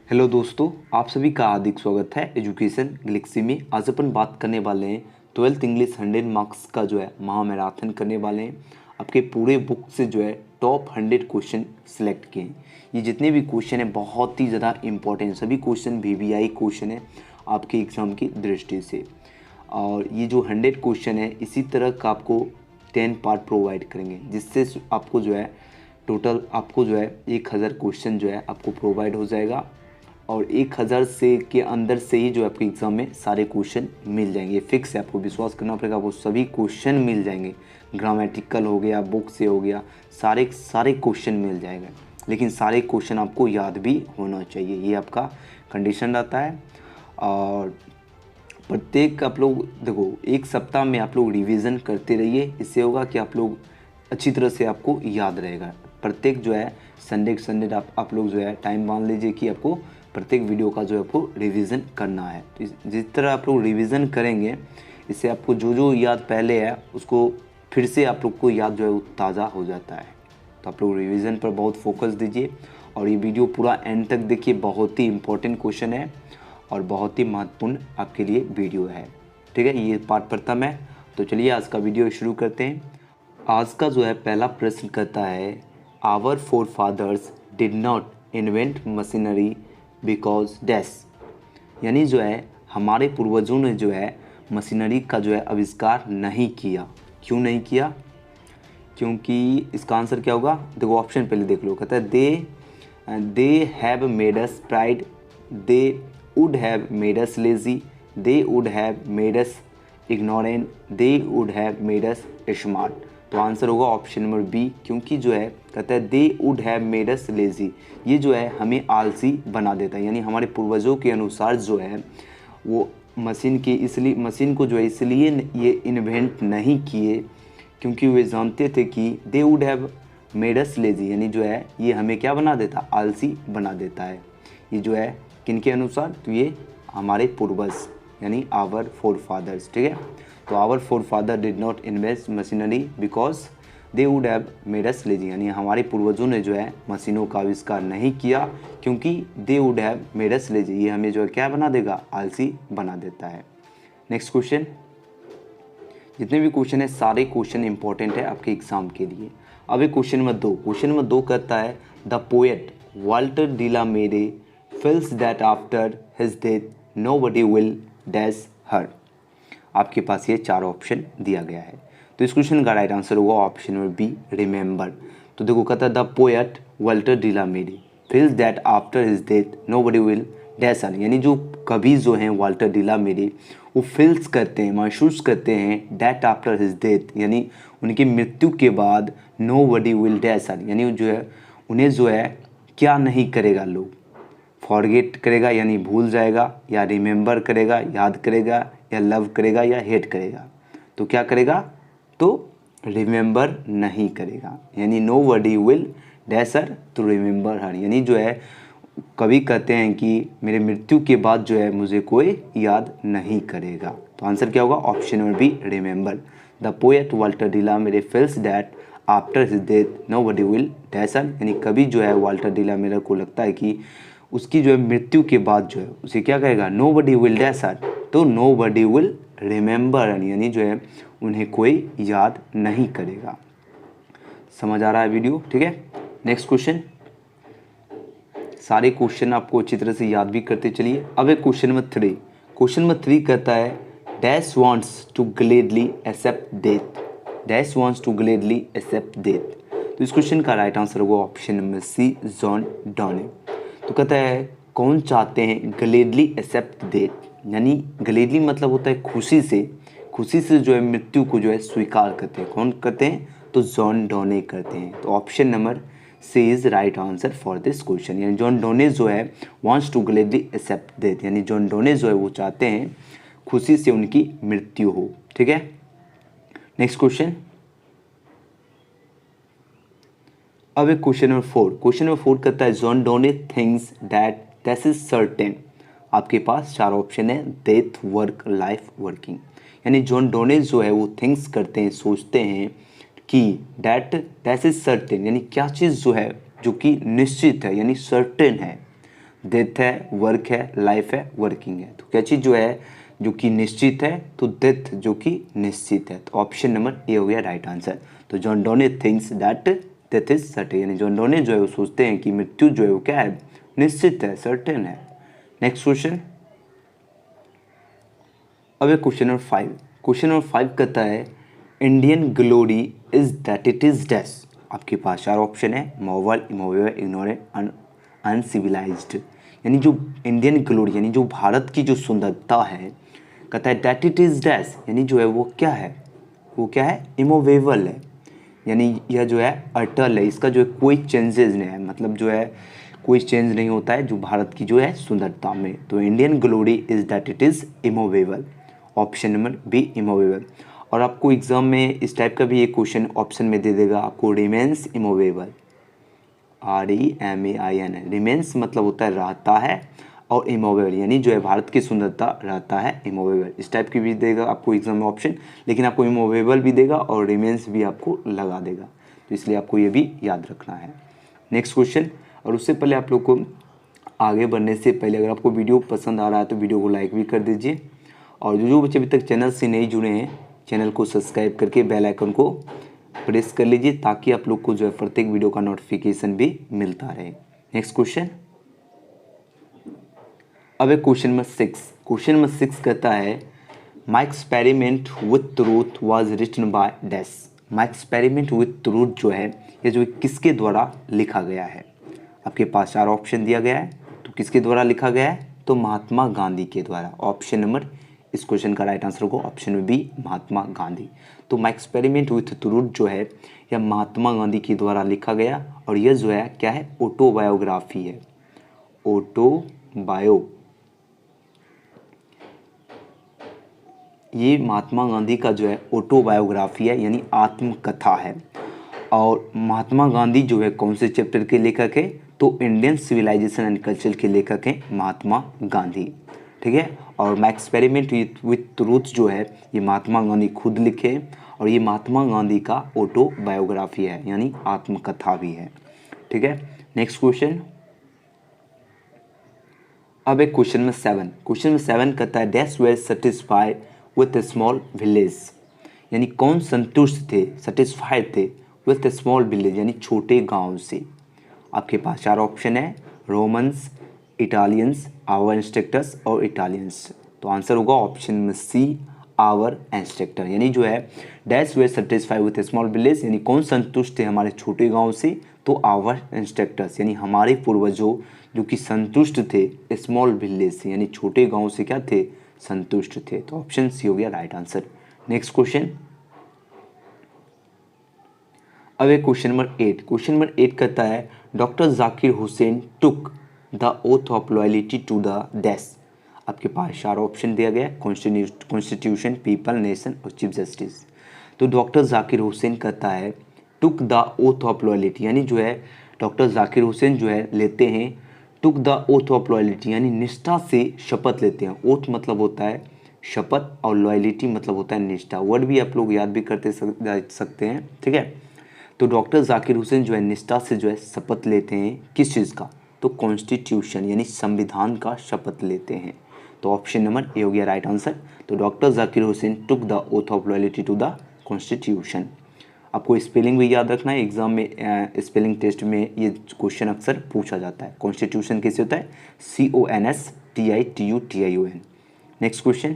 Hello दोस्तों, आप सभी का हार्दिक स्वागत है एजुकेशन गैलेक्सी में। आज अपन बात करने वाले हैं 12th इंग्लिश 100 मार्क्स का जो है महामैराथन करने वाले हैं। आपके पूरे बुक से जो है टॉप 100 क्वेश्चन सिलेक्ट किए हैं। ये जितने भी क्वेश्चन हैं बहुत ही ज़्यादा इंपॉर्टेंट, सभी क्वेश्चन वीवीआई क्वेश्चन है आपके एग्ज़ाम की दृष्टि से। और ये जो 100 क्वेश्चन है इसी तरह का आपको 10 पार्ट प्रोवाइड करेंगे, जिससे आपको जो है टोटल आपको जो है 1000 क्वेश्चन जो है आपको प्रोवाइड हो जाएगा। और 1000 से के अंदर से ही जो आपके एग्ज़ाम में सारे क्वेश्चन मिल जाएंगे। फिक्स है, आपको विश्वास करना पड़ेगा, वो सभी क्वेश्चन मिल जाएंगे। ग्रामेटिकल हो गया, बुक से हो गया, सारे क्वेश्चन मिल जाएगा। लेकिन सारे क्वेश्चन आपको याद भी होना चाहिए, ये आपका कंडीशन रहता है। और प्रत्येक आप लोग देखो, एक सप्ताह में आप लोग रिवीजन करते रहिए। इससे होगा कि आप लोग अच्छी तरह से आपको याद रहेगा। प्रत्येक जो है संडे आप लोग जो है टाइम मान लीजिए कि आपको प्रत्येक वीडियो का जो है आपको रिवीजन करना है। तो जिस तरह आप लोग रिवीजन करेंगे, इससे आपको जो जो याद पहले है उसको फिर से आप लोग को याद जो है वो ताज़ा हो जाता है। तो आप लोग रिवीजन पर बहुत फोकस दीजिए और ये वीडियो पूरा एंड तक देखिए। बहुत ही इंपॉर्टेंट क्वेश्चन है और बहुत ही महत्वपूर्ण आपके लिए वीडियो है। ठीक है, ये पार्ट प्रथम है। तो चलिए आज का वीडियो शुरू करते हैं। आज का जो है पहला प्रश्न कहता है, our forefathers did not invent machinery because dash. यानी जो है हमारे पूर्वजों ने जो है मशीनरी का जो है आविष्कार नहीं किया। क्यों नहीं किया? क्योंकि इसका आंसर क्या होगा? देखो ऑप्शन पहले देख लो। कहता है they have made us pride, they would have made us lazy, they would have made us ignorant, they would have made us smart. तो आंसर होगा ऑप्शन नंबर बी। क्योंकि जो है कहता है दे would have made us lazy, ये जो है हमें आलसी बना देता है। यानी हमारे पूर्वजों के अनुसार जो है वो मशीन को जो है इसलिए ये इन्वेंट नहीं किए क्योंकि वे जानते थे कि दे would have made us lazy, यानी जो है ये हमें क्या बना देता? आलसी बना देता है। ये जो है किनके अनुसार? तो ये हमारे पूर्वज यानी आवर फोर फादर्स। ठीक है, तो our forefather did not invent machinery because they would have made us lazy, यानी हमारे पूर्वजों ने जो है मशीनों का आविष्कार नहीं किया क्योंकि दे would have made us lazy, ये हमें जो है क्या बना देगा? आलसी बना देता है। Next question. जितने भी क्वेश्चन है सारे क्वेश्चन इंपॉर्टेंट है आपके एग्जाम के लिए। अब एक क्वेश्चन नंबर 2। क्वेश्चन नंबर 2 कहता है, the poet Walter de la Mare feels that after his death nobody will dash her। आपके पास ये 4 ऑप्शन दिया गया है। तो इस क्वेश्चन का राइट आंसर होगा ऑप्शन नंबर बी, रिमेंबर। तो देखो कहता है the poet Walter de la Mare feels that after his death nobody will dash her, यानी जो कवि जो हैं वाल्टर डी ला मेरे वो फील्स करते हैं, महसूस करते हैं डैट आफ्टर हिज डेथ, यानी उनकी मृत्यु के बाद nobody will dash her, यानी जो है उन्हें जो है क्या नहीं करेगा, लोग फॉरगेट करेगा यानी भूल जाएगा, या रिमेंबर करेगा याद करेगा, या लव करेगा या हेट करेगा। तो क्या करेगा? तो रिमेंबर नहीं करेगा, यानी nobody will dash her to remember her, यानी जो है कवि कहते हैं कि मेरे मृत्यु के बाद जो है मुझे कोई याद नहीं करेगा। तो आंसर क्या होगा? Option number B, remember. The poet Walter de la Mare feels that after his death nobody will dash her, यानी कवि जो है वाल्टर डी ला मेरे को लगता है कि उसकी जो है मृत्यु के बाद जो है उसे क्या करेगा? nobody will dash her, तो nobody will remember, यानी जो है उन्हें कोई याद नहीं करेगा। समझ आ रहा है वीडियो? ठीक है, नेक्स्ट क्वेश्चन। सारे क्वेश्चन आपको अच्छी तरह से याद भी करते चलिए। अब एक क्वेश्चन नंबर 3। क्वेश्चन नंबर 3 कहता है, dash wants to gladly accept death, dash wants to gladly accept death. तो इस क्वेश्चन का राइट आंसर होगा option number C, John Donne. तो कहता है कौन चाहते हैं ग्लेडली एक्सेप्ट डेथ, यानी ग्लेडली मतलब होता है खुशी से जो है मृत्यु को जो है स्वीकार करते हैं। कौन करते हैं? तो जॉन डॉने करते हैं। तो option number C is right answer for this question, यानी जॉन डॉने जो है wants to gladly accept death, यानी जॉन डॉने जो है वो चाहते हैं खुशी से उनकी मृत्यु हो। ठीक है, नेक्स्ट क्वेश्चन। अब एक क्वेश्चन नंबर 4। क्वेश्चन नंबर 4 कहता है, John Donne thinks that this is certain. आपके पास 4 ऑप्शन है, डेथ, वर्क, लाइफ, वर्किंग। यानी जॉन डोने जो है वो थिंक्स करते हैं, सोचते हैं कि दैट दिस इज सर्टेन, यानी क्या चीज़ जो है जो कि निश्चित है यानी सर्टेन है। डेथ है, वर्क है, लाइफ है, वर्किंग है। तो क्या चीज़ जो है जो कि निश्चित है, तो डेथ जो कि निश्चित है। तो ऑप्शन नंबर ए हो गया राइट आंसर। तो John Donne thinks that death is certain, यानी जॉन डोने जो है वो सोचते हैं कि मृत्यु जो है वो क्या है, निश्चित है, सर्टेन है। नेक्स्ट क्वेश्चन, अब है क्वेश्चन नंबर 5। क्वेश्चन नंबर 5 कहता है Indian glory is that it is dash. आपके पास 4 ऑप्शन है, मोवल, इमोवेबल, इग्नोरेंट, अनसिविलाइज्ड। यानी जो इंडियन ग्लोरी यानी जो भारत की जो सुंदरता है, कहता है दैट इट इज डैश, यानी जो है वो क्या है, वो क्या है, इमोवेबल है, यानी यह जो है अटल है, इसका जो है कोई चेंजेस नहीं है, मतलब जो है कोई चेंज नहीं होता है जो भारत की जो है सुंदरता में। तो Indian glory is that it is immovable, option number B immovable. और आपको एग्जाम में इस टाइप का भी एक क्वेश्चन ऑप्शन में दे देगा आपको, रिमेन्स इमोवेबल, REMAIN, रिमेन्स मतलब होता है रहता है, और इमोवेबल यानी जो है भारत की सुंदरता रहता है, इमोवेबल, इस टाइप की भी देगा आपको एग्जाम में ऑप्शन। लेकिन आपको इमोवेबल भी देगा और रिमेन्स भी आपको लगा देगा, तो इसलिए आपको ये भी याद रखना है। नेक्स्ट क्वेश्चन, और उससे पहले आप लोग को आगे बढ़ने से पहले अगर आपको वीडियो पसंद आ रहा है तो वीडियो को लाइक भी कर दीजिए, और जो बच्चे अभी तक चैनल से नहीं जुड़े हैं चैनल को सब्सक्राइब करके बेल आइकन को प्रेस कर लीजिए, ताकि आप लोग को जो है प्रत्येक वीडियो का नोटिफिकेशन भी मिलता रहे। नेक्स्ट क्वेश्चन, अब है क्वेश्चन नंबर 6। क्वेश्चन नंबर 6 कहता है my experiment with truth was written by dash. My experiment with truth जो है ये जो किसके द्वारा लिखा गया है। आपके पास 4 ऑप्शन दिया गया है, तो किसके द्वारा लिखा गया है, तो महात्मा गांधी के द्वारा। ऑप्शन नंबर, इस क्वेश्चन का राइट आंसर होगा ऑप्शन में बी, महात्मा गांधी। तो माई एक्सपेरिमेंट विथ ट्रूथ जो है यह महात्मा गांधी के द्वारा लिखा गया, और यह जो है क्या है, ऑटोबायोग्राफी है, ऑटोबायो, ये महात्मा गांधी का जो है ऑटोबायोग्राफी है, यानी आत्मकथा है। और महात्मा गांधी जो है कौन से चैप्टर के लेखक है, तो इंडियन सिविलाइजेशन एंड कल्चर के लेखक हैं महात्मा गांधी, ठीक है। और माई एक्सपेरिमेंट विथ ट्रूथ जो है ये महात्मा गांधी खुद लिखे, और ये महात्मा गांधी का ऑटोबायोग्राफी है, यानी आत्मकथा भी है, ठीक है। नेक्स्ट क्वेश्चन, अब एक क्वेश्चन में 7। क्वेश्चन में 7 कहता है dash were satisfied with a small village, यानी कौन संतुष्ट थे, सेटिस्फाइड थे विथ ए स्मॉल विलेज, यानी छोटे गांव से। आपके पास 4 ऑप्शन है, रोमन्स, इटालियंस, आवर इंस्ट्रक्टर्स और इटालियंस। तो आंसर होगा ऑप्शन में सी, आवर इंस्ट्रक्टर, यानी जो है dash were satisfied with a small village, यानी कौन संतुष्ट थे हमारे छोटे गांव से, तो आवर इंस्ट्रक्टर्स, यानी हमारे पूर्वजों जो कि संतुष्ट थे स्मॉल विलेज से, यानी छोटे गांव से क्या थे, संतुष्ट थे। तो ऑप्शन सी हो गया राइट आंसर। नेक्स्ट क्वेश्चन, अब एक क्वेश्चन नंबर 8। क्वेश्चन नंबर 8 कहता है doctor Zakir Hussain took the oath of loyalty to the dash. आपके पास 4 ऑप्शन दिया गया, कॉन्स्टिट्यूशन, पीपल, नेशन और चीफ जस्टिस। तो डॉक्टर जाकिर हुसैन कहता है took the oath of loyalty, यानी जो है डॉक्टर जाकिर हुसैन जो है लेते हैं टुक द ओथ ऑफ लॉयल्टी, यानी निष्ठा से शपथ लेते हैं। ओथ मतलब होता है शपथ, और लॉयल्टी मतलब होता है निष्ठा। वर्ड भी आप लोग याद भी करते सकते हैं, ठीक है। तो डॉक्टर जाकिर हुसैन जो है निष्ठा से जो है शपथ लेते हैं, किस चीज़ का, तो कॉन्स्टिट्यूशन यानी संविधान का शपथ लेते हैं। तो ऑप्शन नंबर ए हो गया राइट आंसर। तो doctor Zakir Hussain took the oath of loyalty to the constitution. आपको स्पेलिंग भी याद रखना है, एग्जाम में स्पेलिंग टेस्ट में ये क्वेश्चन अक्सर पूछा जाता है। कॉन्स्टिट्यूशन कैसे होता है, CONSTITUTION। नेक्स्ट क्वेश्चन,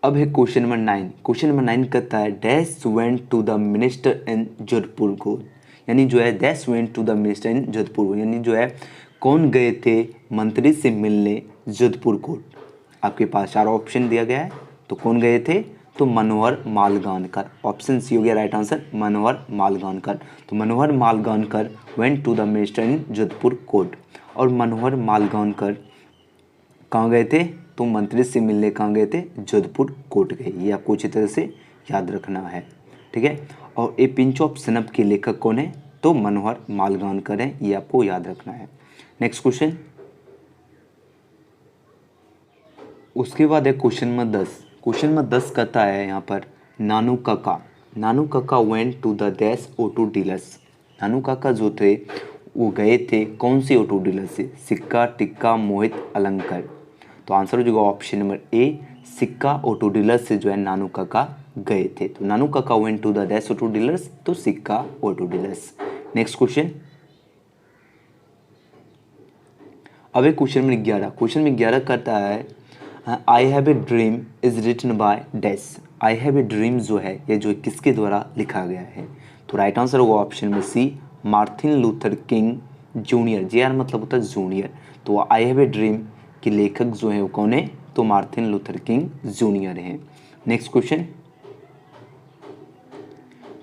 अब है क्वेश्चन नंबर 9। क्वेश्चन नंबर 9 कहता है dash went to the minister in Jodhpur court, यानी जो है dash went to the minister in Jodhpur, यानी जो है कौन गए थे मंत्री से मिलने जोधपुर कोर्ट। आपके पास 4 ऑप्शन दिया गया है, तो कौन गए थे, तो मनोहर मालगानकर। ऑप्शन सी हो गया राइट आंसर, मनोहर मालगानकर। तो Manohar Malgonkar went to the minister in Jodhpur court. और मनोहर मालगानकर कहाँ गए थे, तो मंत्री से मिलने कहाँ गए थे, जोधपुर कोर्ट गए। ये आपको अच्छी तरह से याद रखना है, ठीक है। और ए पिंच ऑफ सनप के लेखक कौन है, तो मनोहर मालगानकर हैं, ये आपको याद रखना है। नेक्स्ट क्वेश्चन, उसके बाद है क्वेश्चन नंबर 10। क्वेश्चन नंबर 10 कहता है यहाँ पर Nanu Kaka went to the dash auto dealers. Nanu Kaka जो थे वो गए थे कौन सी ऑटो डीलर से? सिक्का, टिक्का, मोहित, अलंकर। तो आंसर हो जाएगा ऑप्शन नंबर ए, सिक्का ऑटो डीलर से जो है नानू काका गए थे। तो Nanu Kaka went to the dash auto dealers, तो Sikka auto dealers. Next question. अब एक क्वेश्चन में 11, क्वेश्चन में 11 कहता है I have a dream is written by dash. I have a dream जो है ये जो किसके द्वारा लिखा गया है? तो राइट आंसर होगा ऑप्शन में C, Martin Luther King junior. J R मतलब होता है जूनियर। तो आई हैव ए ड्रीम के लेखक जो है वो कौन है? तो मार्टिन लूथर किंग जूनियर हैं। Next question,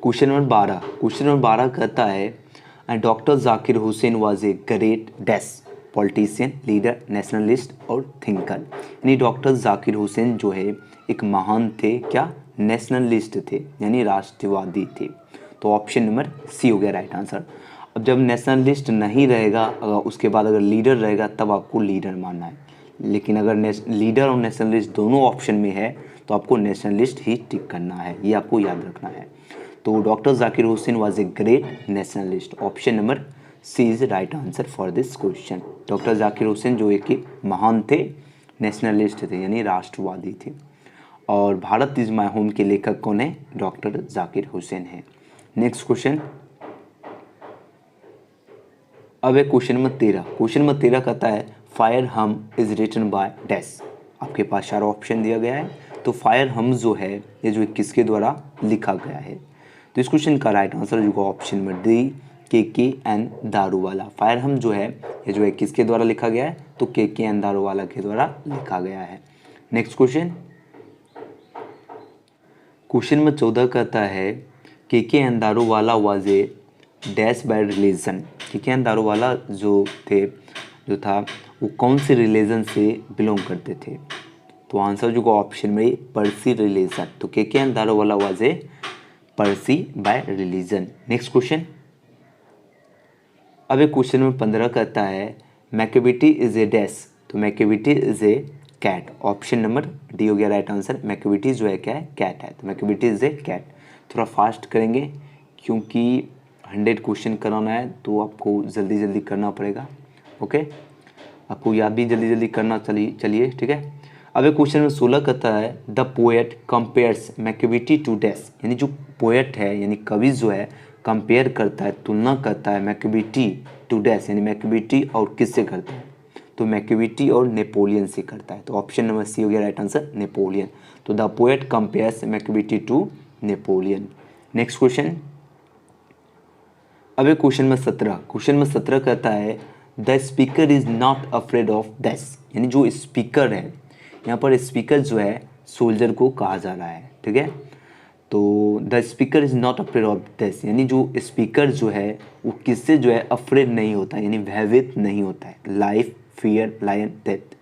question number 12, question number 12 कहता है doctor Zakir Hussain was a great dash politician, leader, nationalist और थिंकर। यानी डॉक्टर जाकिर हुसैन जो है एक महान थे, क्या? नेशनलिस्ट थे यानी राष्ट्रवादी थे। तो ऑप्शन नंबर सी हो गया राइट आंसर। अब जब नेशनलिस्ट नहीं रहेगा, अगर उसके बाद अगर लीडर रहेगा तब आपको लीडर मानना है, लेकिन अगर लीडर और नेशनलिस्ट दोनों ऑप्शन में है तो आपको नेशनलिस्ट ही टिक करना है, ये आपको याद रखना है। तो doctor Zakir Hussain was a great nationalist. Option number C is right answer for this question. Doctor Zakir Hussain जो एक महान थे, नेशनलिस्ट थे यानी राष्ट्रवादी थे। और भारत इज माई होम के लेखक कौन है? डॉक्टर जाकिर हुसैन है। Next question. अब एक क्वेश्चन नंबर 13, क्वेश्चन नंबर 13 कहता है फायर हम इज रिटन बाय डैश। आपके पास 4 ऑप्शन दिया गया है। तो फायर हम जो है ये जो किसके द्वारा लिखा गया है? तो इस क्वेश्चन का राइट आंसर जो ऑप्शन नंबर डी, के एन दारूवाला। फायर हम जो है ये जो है किसके द्वारा लिखा गया है? तो के एन दारूवाला के द्वारा लिखा गया है। नेक्स्ट क्वेश्चन, क्वेश्चन नंबर 14 कहता है K N Daruwalla was a dash by religion. K N Daruwalla जो था वो कौन से रिलीजन से बिलोंग करते थे? तो आंसर जो ऑप्शन में पर्सी रिलीजन। तो K N Daruwalla was a Parsi by religion. Next question. अब एक क्वेश्चन नंबर 15 कहता है मैकेविटी इज ए डैश। तो Macavity is a cat. Option number D हो गया राइट आंसर। मैकेविटी जो है क्या है? कैट है। तो मैकेविटी इज ए कैट। थोड़ा फास्ट करेंगे क्योंकि 100 क्वेश्चन कराना है तो आपको जल्दी जल्दी करना पड़ेगा। ओके, आपको याद भी जल्दी जल्दी करना चलिए ठीक है। अब एक क्वेश्चन में 16 कहता है the poet compares Macavity to dash. यानी जो पोएट है यानी कवि जो है कंपेयर करता है, तुलना करता है मैकेविटी टू डैश, यानी मैकेविटी और किससे करता है? तो मैकेविटी और नेपोलियन से करता है। तो ऑप्शन नंबर सी हो गया राइट आंसर, नेपोलियन। तो the poet compares Macavity to Napoleon. Next question. अब एक क्वेश्चन में 17, क्वेश्चन में 17 कहता है the speaker is not afraid of dash. यानी जो स्पीकर है, यहाँ पर स्पीकर जो है सोल्जर को कहा जा रहा है, ठीक है। तो the speaker is not afraid of dash, यानी जो स्पीकर जो है वो किससे जो है अफ्रेड नहीं होता, यानी भयभीत नहीं होता है। Life, fear, lion, death.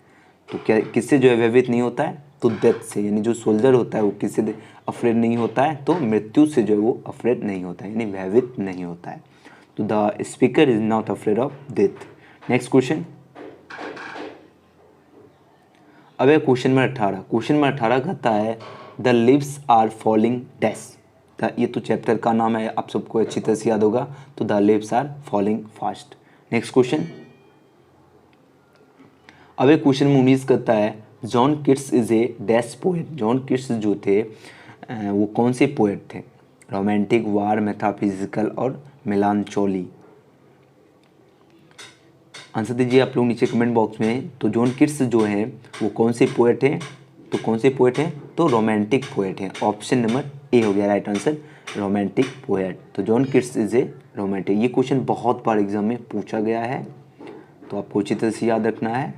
तो क्या किससे जो है भयभीत नहीं होता है? तो डेथ से। यानी जो सोल्जर होता है वो किससे अफ्रेड नहीं होता है? तो मृत्यु से जो है वो अफ्रेड नहीं होता है, यानी भयभीत नहीं होता है। तो the speaker is not afraid of death. Next question. अब है क्वेश्चन नंबर 18, क्वेश्चन नंबर 18 कहता है the leaves are falling dash. ये तो चैप्टर का नाम है, आप सबको अच्छी तरह से याद होगा। तो the leaves are falling fast. Next question. अब एक क्वेश्चन में 19 करता है John Keats is a dash poet. John Keats जो थे वो कौन से पोएट थे? रोमांटिक, वार, मेटाफिजिकल और मेलांचोली। आंसर दीजिए आप लोग नीचे कमेंट बॉक्स में। तो जॉन किट्स जो है वो कौन से पोएट हैं? तो कौन से पोएट हैं? तो रोमांटिक पोएट हैं। ऑप्शन नंबर ए हो गया राइट आंसर, रोमांटिक पोएट। तो John Keats is a romantic. ये क्वेश्चन बहुत बार एग्जाम में पूछा गया है तो आपको अच्छी तरह से याद रखना है।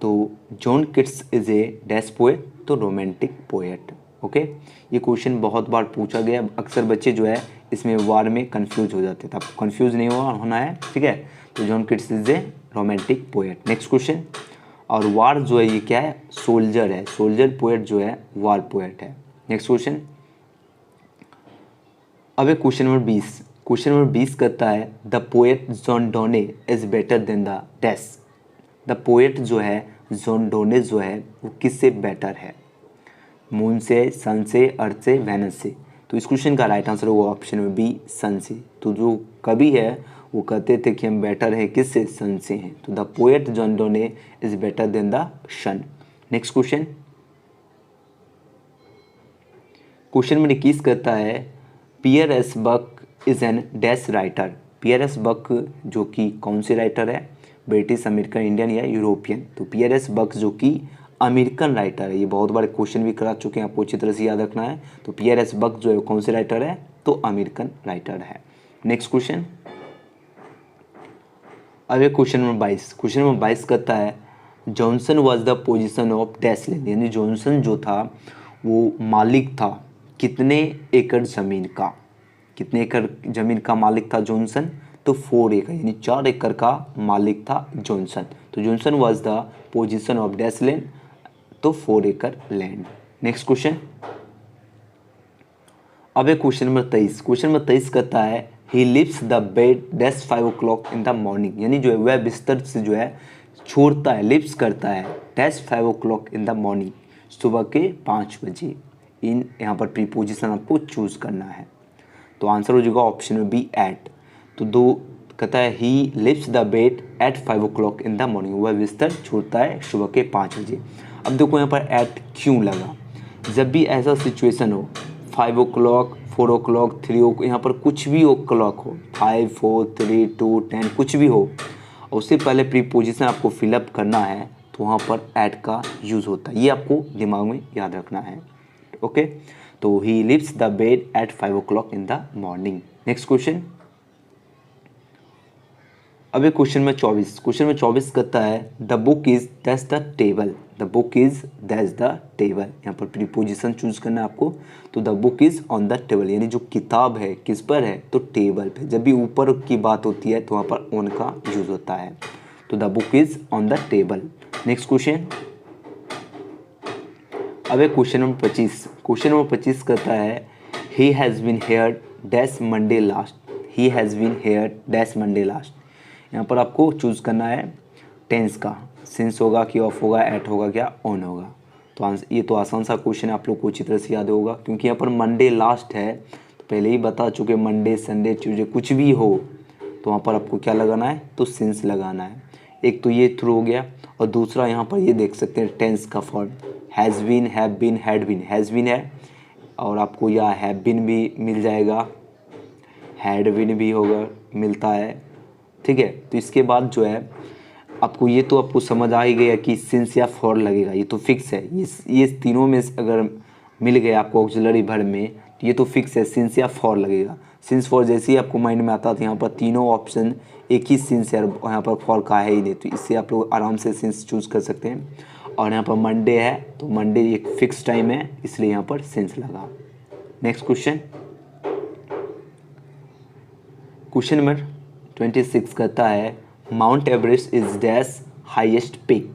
तो John Keats is a dash poet, तो रोमांटिक पोएट। ओके, ये क्वेश्चन बहुत बार पूछा गया। अक्सर बच्चे जो है इसमें वार में कंफ्यूज हो जाते थे, आपको कंफ्यूज नहीं होना है, ठीक है। तो John Keats is a romantic poet. Next question. और वार जो है ये क्या है? सोल्जर है। सोल्जर पोएट जो है वार पोएट है। Next question. अब एक क्वेश्चन नंबर 20, क्वेश्चन नंबर 20 कहता है the poet John Donne is better than the dash. The poet जो है जॉन डोने जो है वो किससे बेटर है? मून से, सन से, अर्थ से, वेनस से। तो इस क्वेश्चन का राइट आंसर होगा ऑप्शन में बी, सन से। तो जो कवि है वो कहते थे कि हम बेटर हैं किससे, सन से हैं। तो the poet John Donne is better than the sun. Next question, question number 21 कहता है Pearl S Buck is an dash writer. Pearl S Buck जो कि कौन से राइटर है, ब्रिटिश, अमेरिकन, इंडियन या यूरोपियन। तो पियर एस बक जो कि अमेरिकन राइटर है। ये बहुत बार क्वेश्चन भी करा चुके हैं, आपको अच्छी तरह से याद रखना है। तो पियर एस बक जो है कौन से राइटर है, तो अमेरिकन राइटर है। नेक्स्ट क्वेश्चन, अब ये क्वेश्चन नंबर 22। क्वेश्चन नंबर 22 कहता है Johnson was the position of dash land, यानी जॉनसन जो था वो मालिक था कितने एकड़ ज़मीन का, कितने एकड़ ज़मीन का मालिक था जॉनसन, तो 4 एकड़, यानी 4 एकड़ का मालिक था जॉनसन। तो Johnson was the position of dash land, तो 4 एकड़ लैंड। नेक्स्ट क्वेश्चन, अब एक क्वेश्चन नंबर 23। क्वेश्चन नंबर 23 कहता है he leaves the bed dash 5 o'clock in the morning, यानी जो है वह बिस्तर से जो है छोड़ता है, लिप्स करता है dash 5 o'clock in the morning, सुबह के 5 बजे। इन यहाँ पर प्रीपोजिशन आपको चूज़ करना है। तो आंसर हो जाएगा ऑप्शन में बी एट। तो दो कहता है he leaves the bed at 5 o'clock in the morning, वह बिस्तर छोड़ता है सुबह के 5 बजे। अब देखो यहाँ पर एट क्यों लगा, जब भी ऐसा सिचुएशन हो 5 o'clock, 4 o'clock, 3 o'clock, यहाँ पर कुछ भी o'clock हो, 5, 4, 3, 2, 10 कुछ भी हो, और उससे पहले प्रीपोजिशन आपको फिलअप करना है तो वहाँ पर एट का यूज़ होता है। ये आपको दिमाग में याद रखना है। ओके, तो he leaves the bed at 5 o'clock in the morning. Next question, अब ये क्वेश्चन में 24। क्वेश्चन में 24 कहता है the book is that's the table, the book is that's the table. यहाँ पर प्रीपोजिशन चूज करना है आपको। तो the book is on the table, यानी जो किताब है किस पर है, तो टेबल पे। जब भी ऊपर की बात होती है तो वहाँ पर ऑन का यूज होता है। तो the book is on the table. Next question, अब एक क्वेश्चन नंबर 25। क्वेश्चन नंबर 25 कहता है he has been here dash Monday last, he has been here dash Monday last. यहाँ पर आपको चूज़ करना है टेंस का, सिंस होगा कि ऑफ होगा, एट होगा, क्या ऑन होगा। तो आंसर, ये तो आसान सा क्वेश्चन है, आप लोग को अच्छी तरह से याद होगा क्योंकि यहाँ पर मंडे लास्ट है। तो पहले ही बता चुके मंडे, संडे, ट्यूसडे कुछ भी हो तो वहाँ पर आपको क्या लगाना है, तो सिंस लगाना है। एक तो ये थ्रू हो गया, और दूसरा यहाँ पर ये देख सकते हैं टेंस का form has been, have been, had been. Has been है और आपको या हैव बीन भी मिल जाएगा, हैड बीन भी होगा, मिलता है। ठीक है, तो इसके बाद जो है आपको ये तो आपको समझ आ ही गया कि सिंस या फॉर लगेगा, ये तो फिक्स है। ये तीनों में अगर मिल गया आपको ऑक्सिलरी वर्ब में तो ये तो फिक्स है, सिंस या फॉर लगेगा। सिंस फॉर जैसे ही आपको माइंड में आता था यहाँ पर तीनों ऑप्शन एक ही सिंस है, यहाँ पर फॉर का है ही नहीं, तो इससे आप लोग आराम से सिंस चूज़ कर सकते हैं। और यहाँ पर मंडे है तो मंडे एक फिक्स टाइम है, इसलिए यहाँ पर सिंस लगा। नेक्स्ट क्वेश्चन, क्वेश्चन नंबर 26 कहता है Mount Everest is dash highest peak.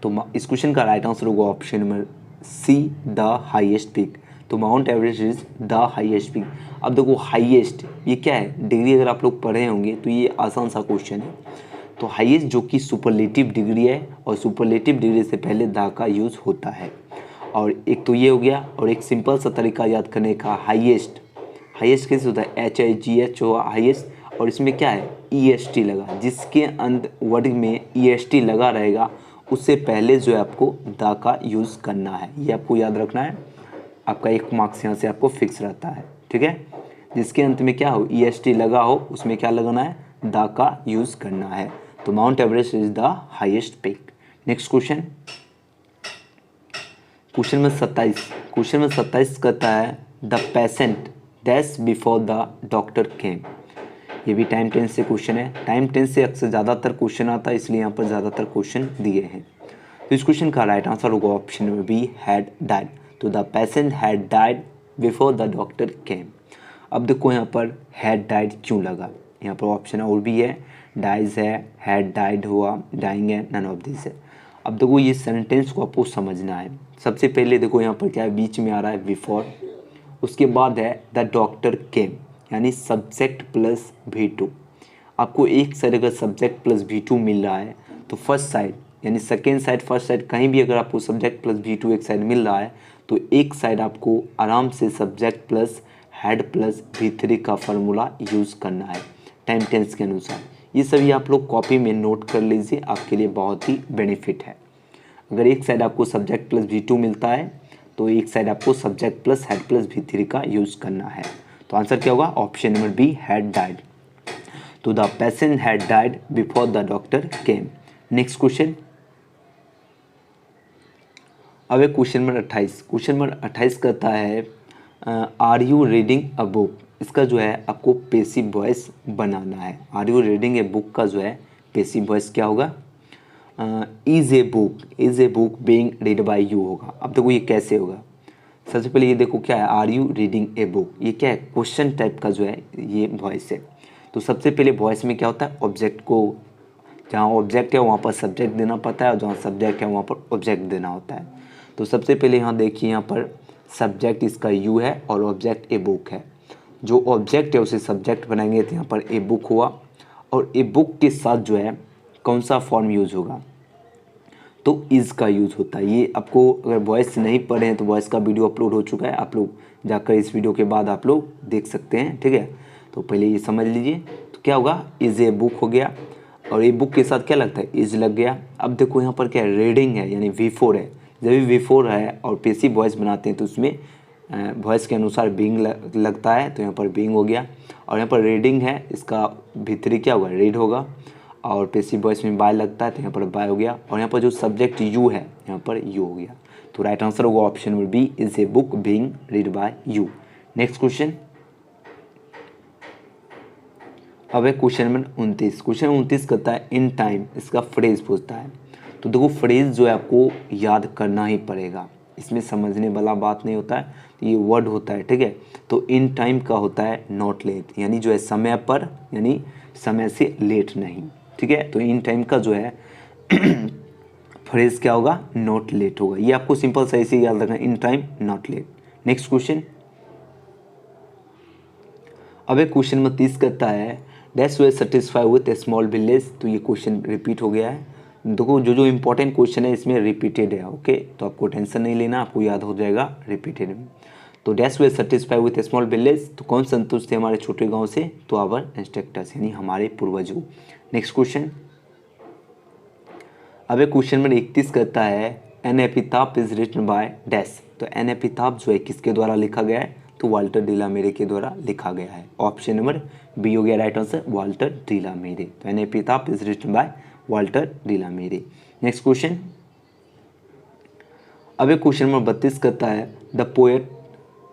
तो इस क्वेश्चन का राइट आंसर होगा option number C, the highest peak. तो Mount Everest is the highest peak. अब देखो हाईएस्ट ये क्या है, डिग्री अगर आप लोग पढ़े होंगे तो ये आसान सा क्वेश्चन है। तो हाईएस्ट जो कि सुपरलेटिव डिग्री है, और सुपरलेटिव डिग्री से पहले द का यूज़ होता है। और एक तो ये हो गया, और एक सिंपल सा तरीका याद करने का, हाईएस्ट, हाईएस्ट कैसे होता है, HIGH हो हाईएस्ट, और इसमें क्या है EST लगा, जिसके अंत वर्ड में EST लगा रहेगा उससे पहले जो है आपको द का यूज़ करना है। ये आपको याद रखना है, आपका 1 मार्क्स यहाँ से आपको फिक्स रहता है। ठीक है, जिसके अंत में क्या हो EST लगा हो उसमें क्या लगाना है, द का यूज़ करना है। तो Mount Everest is the highest peak. Next question, question में 27। क्वेश्चन में 27 कहता है the patient dash before the doctor came. ये भी टाइम टेंस से क्वेश्चन है। टाइम टेंस से अक्सर ज़्यादातर क्वेश्चन आता है, इसलिए यहाँ पर ज़्यादातर क्वेश्चन दिए हैं। तो इस क्वेश्चन का राइट आंसर होगा ऑप्शन में बी, हैड डाइड। तो the patient had died before the doctor केम। अब देखो यहाँ पर हैड डाइड क्यों लगा, यहाँ पर ऑप्शन और भी है, डाइज है, हैड डाइड हुआ, डाइंग है, नन ऑफ दिस है। अब देखो ये सेंटेंस को आपको समझना है। सबसे पहले देखो यहाँ पर क्या है, बीच में आ रहा है बिफोर, उसके बाद है द डॉक्टर केम, यानी सब्जेक्ट प्लस V2। आपको एक साइड अगर सब्जेक्ट प्लस V2 मिल रहा है तो फर्स्ट साइड यानी सेकेंड साइड, फर्स्ट साइड कहीं भी अगर आपको सब्जेक्ट प्लस V2 एक साइड मिल रहा है तो एक साइड आपको आराम से subject plus head plus V3 का फार्मूला यूज़ करना है। टाइम टेंस के अनुसार। ये सभी आप लोग कॉपी में नोट कर लीजिए, आपके लिए बहुत ही बेनिफिट है। अगर एक साइड आपको सब्जेक्ट प्लस V2 मिलता है तो एक साइड आपको subject plus head plus V3 का यूज़ करना है। तो आंसर क्या होगा? Option number B, had died. तो the patient had died before the doctor came. Next question. अब एक क्वेश्चन नंबर 28। क्वेश्चन नंबर 28 कहता है are you reading a book. इसका जो है आपको पेसिव वॉइस बनाना है। Are you reading a book का जो है पेसिव वॉइस क्या होगा? Is a book being read by you होगा। अब देखो ये कैसे होगा। सबसे पहले ये देखो क्या है, are you reading a book, ये क्या है? क्वेश्चन टाइप का जो है ये वॉइस है। तो सबसे पहले वॉइस में क्या होता है, ऑब्जेक्ट को, जहाँ ऑब्जेक्ट है वहाँ पर सब्जेक्ट देना पड़ता है और जहाँ सब्जेक्ट है वहाँ पर ऑब्जेक्ट देना होता है। तो सबसे पहले यहाँ देखिए, यहाँ पर सब्जेक्ट इसका यू है और ऑब्जेक्ट ए बुक है। जो ऑब्जेक्ट है उसे सब्जेक्ट बनाएंगे तो यहाँ पर ए बुक हुआ, और ए बुक के साथ जो है कौन सा फॉर्म यूज होगा? तो इज़ का यूज़ होता है। ये आपको अगर वॉइस नहीं पढ़े हैं तो वॉइस का वीडियो अपलोड हो चुका है, आप लोग जाकर इस वीडियो के बाद आप लोग देख सकते हैं, ठीक है। तो पहले ये समझ लीजिए। तो क्या होगा? इज़ ए बुक हो गया, और ए बुक के साथ क्या लगता है? इज़ लग गया। अब देखो यहाँ पर क्या है, रीडिंग है यानी V4 है। जब भी V4 है और पेसिव वॉइस बनाते हैं तो उसमें वॉइस के अनुसार बीइंग लगता है, तो यहाँ पर बीइंग हो गया। और यहाँ पर रीडिंग है, इसका भीतरी क्या होगा? रीड होगा। और पेसिव वॉइस में बाय लगता है तो यहाँ पर बाय हो गया। और यहाँ पर जो सब्जेक्ट यू है यहाँ पर यू हो गया। तो राइट आंसर होगा option number B, is a book being read by you. Next question. अब है क्वेश्चन नंबर 29। क्वेश्चन 29 कहता है इन टाइम, इसका फ्रेज पूछता है। तो देखो फ्रेज जो है आपको याद करना ही पड़ेगा, इसमें समझने वाला बात नहीं होता है, ये वर्ड होता है, ठीक है। तो इन टाइम का होता है नॉट लेट, यानी जो है समय पर, यानी समय से लेट नहीं, ठीक है। तो इन टाइम का जो है फ्रेज क्या होगा? नॉट लेट होगा। ये आपको सिंपल सही से याद रखना, in time not let. Next question. अब एक क्वेश्चन नंबर 30 करता है dash way satisfy with a small village. तो ये क्वेश्चन रिपीट हो गया है। देखो जो इंपॉर्टेंट क्वेश्चन है इसमें रिपीटेड है, ओके। तो आपको टेंशन नहीं लेना, आपको याद हो जाएगा रिपीटेड में। तो dash way satisfy with a small village, तो कौन संतुष्ट थे हमारे छोटे गांव से? तो आवर इंस्ट्रक्टर्स, यानी हमारे पूर्वजों। Next question. अब एक क्वेश्चन नंबर 31 कहता है an epitaph is written by dash. तो एन एपिताफ जो है किसके द्वारा लिखा गया है? तो वाल्टर डिलामेरे के द्वारा लिखा गया है। ऑप्शन नंबर बी हो गया राइट आंसर, वाल्टर डिलामेरे। तो an epitaph is written by Walter de la Mare. Next question. अब एक क्वेश्चन नंबर 32 कहता है the poet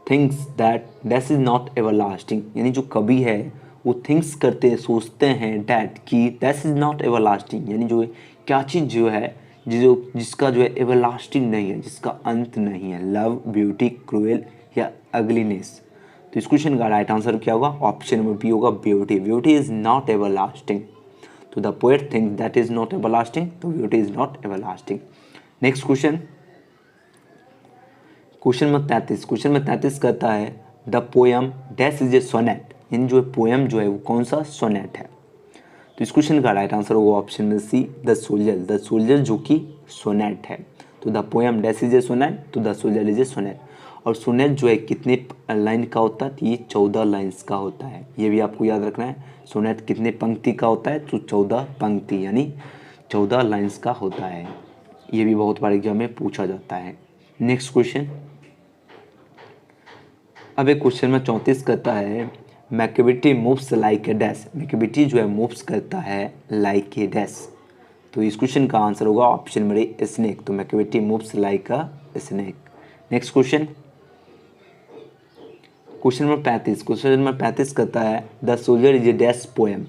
thinks that dash is not everlasting, यानी जो कवि है वो थिंक्स करते सोचते हैं डैट कि दैश इज नॉट एवरलास्टिंग, यानी जो क्या चीज़ जो है जिसका जो है एवरलास्टिंग नहीं है, जिसका अंत नहीं है, लव, ब्यूटी, क्रूएल या अगलीनेस। तो इस क्वेश्चन का राइट आंसर क्या होगा? ऑप्शन नंबर बी होगा, beauty. Beauty is not everlasting. तो the poet think that is not everlasting, तो beauty is not everlasting. Next question. Question number 33। Question number 33 कहता है the poem dash is a sonnet, यानी जो poem जो है वो कौन सा सोनेट है? तो इस क्वेश्चन का राइट आंसर होगा ऑप्शन में C, the soldier. The soldier जो कि सोनेट है। तो the poem dash is a sonnet, तो the soldier is a sonnet. और सोनेट जो है कितने लाइन का होता है? तो ये 14 लाइन्स का होता है। ये भी आपको याद रखना है। सोनेट कितने पंक्ति का होता है? तो 14 पंक्ति, यानी 14 लाइन्स का होता है। ये भी बहुत बार एग्जाम में पूछा जाता है। Next question. अब एक क्वेश्चन में 34 कहता है Macavity moves like a dash. Macavity जो है मूव्स करता है लाइक ए डैश। तो इस क्वेश्चन का आंसर होगा ऑप्शन नंबर ए, स्नेक। तो Macavity moves like a snake. Next question. Question number 35। Question number 35 कहता है the soldier is a dash poem.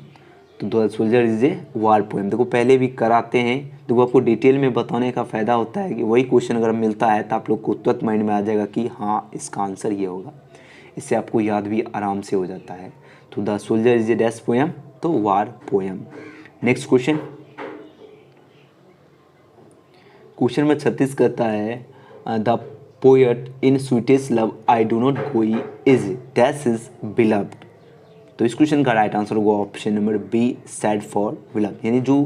तो the soldier is a war poem. देखो पहले भी कराते हैं, देखो आपको डिटेल में बताने का फ़ायदा होता है कि वही क्वेश्चन अगर मिलता है तो आप लोग को तुरंत माइंड में आ जाएगा कि हाँ इसका आंसर ये होगा। इससे आपको याद भी आराम से हो जाता है। तो the soldier is a dash poem, तो war poem. Next question. Question number 36 कहता है the poet in sweetest love I do not go is dash is beloved. तो इस क्वेश्चन का राइट आंसर होगा option number B, sad for beloved. यानी जो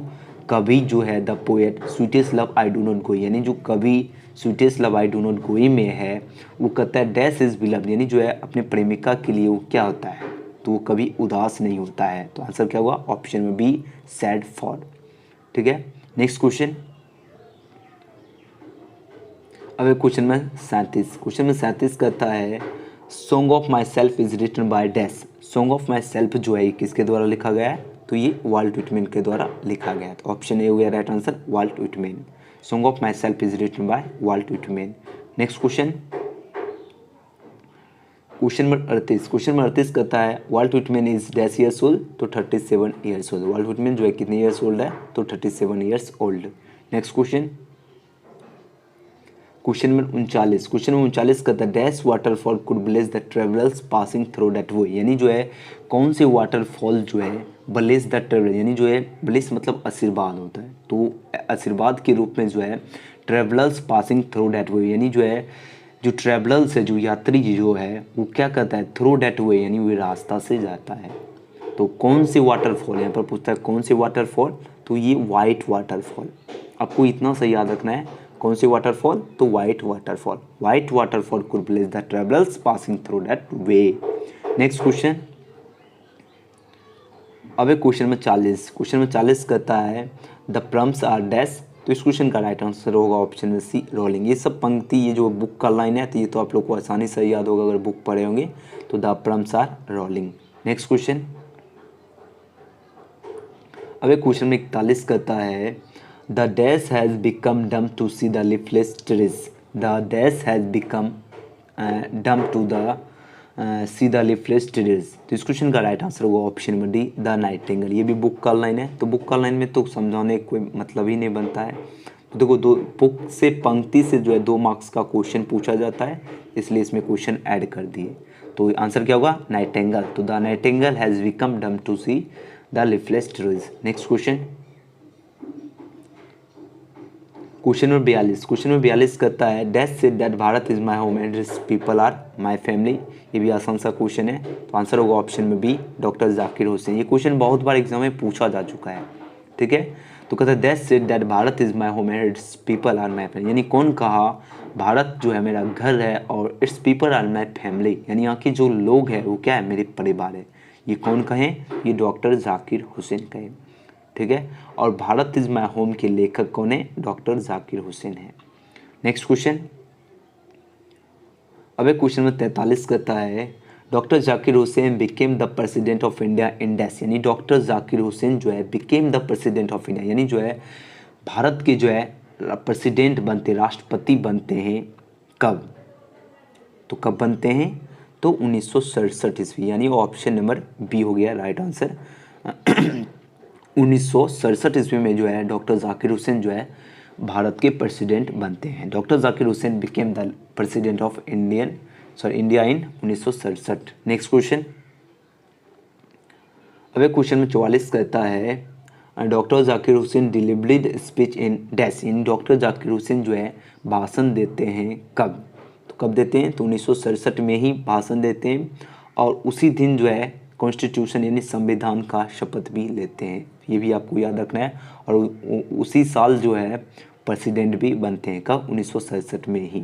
कवि जो है the poet sweetest love I do not go, यानी जो कवि sweetest love I do not go में है वो कहता है डैश इज बिलव्ड, यानी जो है अपने प्रेमिका के लिए वो क्या होता है? तो वो कभी उदास नहीं होता है। तो आंसर क्या हुआ? ऑप्शन में बी, सैड फॉर। ठीक है, नेक्स्ट क्वेश्चन। अब क्वेश्चन में 37 कहता है song of my self is written by dash. Song of my self जो है किसके द्वारा लिखा गया है? तो ये वाल्ट व्हिटमैन के द्वारा लिखा गया है। तो ऑप्शन ए हो गया right answer, Walt Whitman. Song of my self is written by Walt Whitman. Next question, question number 38 कहता है Walt Whitman is dash years old. तो 37 ईयर्स ओल्ड। वाल्ट व्हिटमैन जो है कितने ईयर्स ओल्ड है? तो 37 years old. Next question, question number 39 कहता है dash waterfall could bless the travellers passing through that way. यानी जो है कौन से वाटरफॉल जो है ब्लेस द ट्रेवलर, यानी जो है ब्लेस मतलब आशीर्वाद होता है, तो आशीर्वाद के रूप में जो है travellers passing through that way, यानी जो है जो ट्रेवलर्स है, जो यात्री जो है वो क्या कहता है? थ्रू दैट वे, यानी वो रास्ता से जाता है। तो कौन से वाटरफॉल, यहाँ पर पूछता है कौन से वाटरफॉल? तो ये वाइट वाटरफॉल। आपको इतना सा याद रखना है, कौन से वाटरफॉल? तो white waterfall. White waterfall could bless the travellers passing through that way. Next question, अब क्वेश्चन में 40 कहता है द प्रम्स आर डैश। तो इस क्वेश्चन का राइट आंसर होगा ऑप्शन में सी, रोलिंग। ये सब पंक्ति, ये जो बुक का लाइन है, तो ये तो आप लोग को आसानी से याद होगा अगर बुक पढ़े होंगे। तो the prams are rolling. Next question, अब क्वेश्चन में 41 कहता है the dash has become dumb to see the leafless trees. The dash has become dumb to the see the leafless trees. तो इस क्वेश्चन का राइट आंसर होगा option में D, the nightingale. ये भी बुक का लाइन है, तो बुक का लाइन में तो समझाने का कोई मतलब ही नहीं बनता है। तो देखो, दो बुक से पंक्ति से जो है 2 मार्क्स का क्वेश्चन पूछा जाता है, इसलिए इसमें क्वेश्चन ऐड कर दिए। तो आंसर क्या होगा? नाइटिंगेल। तो the nightingale has become dumb to see the leafless trees. Next question, question number 42 कहता है dash said that Bharat is my home and this people are my family. ये भी आसान सा क्वेश्चन है, तो आंसर होगा ऑप्शन में बी, डॉक्टर जाकिर हुसैन। ये क्वेश्चन बहुत बार एग्जाम में पूछा जा चुका है। ठीक है, तो कहता है dash said that Bharat is my home and its people are my family. यानी कौन कहा भारत जो है मेरा घर है और its people are my family, यानी यहाँ के जो लोग हैं वो क्या है? मेरे परिवार है। ये कौन कहे? ये डॉक्टर जाकिर हुसैन कहे। ठीक है, और भारत इज माय होम के लेखक कौन है? डॉक्टर जाकिर हुसैन है। नेक्स्ट क्वेश्चन, अब क्वेश्चन में 43 कहता है doctor Zakir Hussain became the president of India in dash. यानी डॉक्टर जाकिर हुसैन जो है became the president of India, यानी जो है भारत के जो है प्रेसिडेंट बनते, राष्ट्रपति बनते हैं कब? तो कब बनते हैं? तो 1967 ईस्वी, यानी ऑप्शन नंबर बी हो गया राइट आंसर। 1967 ईस्वी में जो है डॉक्टर जाकिर हुसैन जो है भारत के प्रेसिडेंट बनते हैं। Doctor Zakir Hussain became the president of India in 1967। Next question, अब क्वेश्चन में 44 कहता है doctor Zakir Hussain delivered speech in dash. In doctor Zakir Hussain जो है भाषण देते हैं कब? तो कब देते हैं? तो 1967 में ही भाषण देते हैं, और उसी दिन जो है कॉन्स्टिट्यूशन यानी संविधान का शपथ भी लेते हैं। ये भी आपको याद रखना है। और उसी साल जो है प्रेसिडेंट भी बनते हैं कब? 1967 में ही।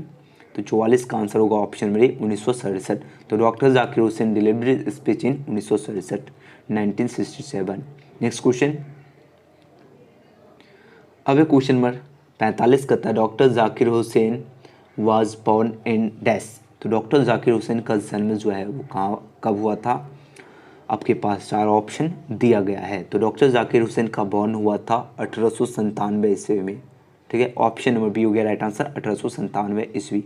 तो 44 का आंसर होगा ऑप्शन में 1967। तो doctor Zakir Hussain delivered speech in 1967। Next question, अब क्वेश्चन नंबर 45 कहता है doctor Zakir Hussain was born in dash. तो डॉक्टर जाकिर हुसैन का जन्म जो है वो कहाँ कब हुआ था? आपके पास 4 ऑप्शन दिया गया है। तो डॉक्टर जाकिर हुसैन का बॉर्न हुआ था 1897 ईस्वी में। ठीक है, ऑप्शन नंबर बी हो गया राइट आंसर, 1897 ईस्वी।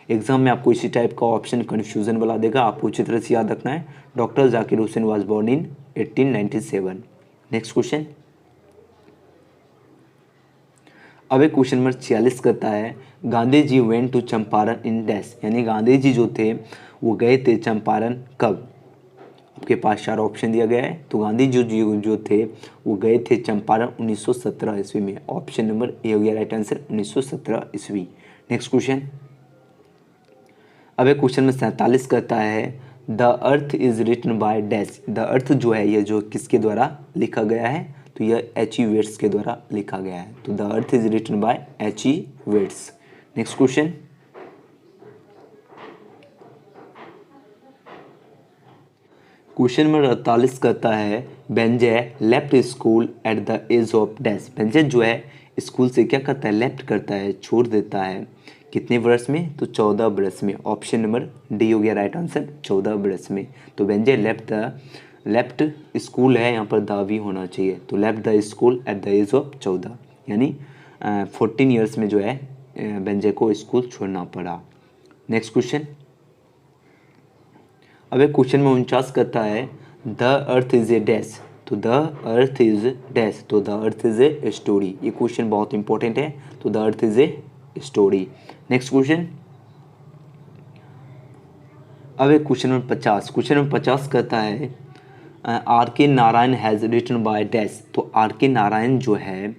एग्जाम में आपको इसी टाइप का ऑप्शन कन्फ्यूजन वाला देगा, आपको अच्छी तरह से याद रखना है। Doctor Zakir Hussain was born in 1897। Next question, अब क्वेश्चन नंबर 46 कहता है Gandhi ji went to Champaran in dash. यानी गांधी जी जो थे वो गए थे चंपारण कब? आपके पास 4 ऑप्शन दिया गया है। तो गांधी जी जो थे वो गए थे चंपारण 1917 ईस्वी में। ऑप्शन नंबर ए हो गया राइट आंसर, 1917 ईस्वी। नेक्स्ट क्वेश्चन, अब क्वेश्चन में 47 कहता है the earth is written by dash. The earth जो है ये जो किसके द्वारा लिखा गया है? तो यह एच ई वेट्स के द्वारा लिखा गया है। तो the earth is written by H E Bates. Next question, question number 48 कहता है Benjy left school at the age of dash. Benjy जो है स्कूल से क्या करता है, लेफ्ट करता है, छोड़ देता है, कितने वर्ष में, तो 14 वर्ष में। ऑप्शन नंबर डी हो गया राइट आंसर, 14 वर्ष में। तो बेंजे लेफ्ट स्कूल है, यहाँ पर द भी होना चाहिए। तो left the school at the age of 14, यानी 14 ईयर्स में जो है बेंजे को स्कूल छोड़ना पड़ा। नेक्स्ट क्वेश्चन, अब एक क्वेश्चन में 49 करता है the earth is a dash. तो द अर्थ इज डैश, तो the earth is a story. ये क्वेश्चन बहुत इंपॉर्टेंट है। तो the earth is a story. Next question, अब एक क्वेश्चन नंबर 50। क्वेश्चन नंबर 50 कहता है R K Narayan has written by dash. तो आर के नारायण जो है,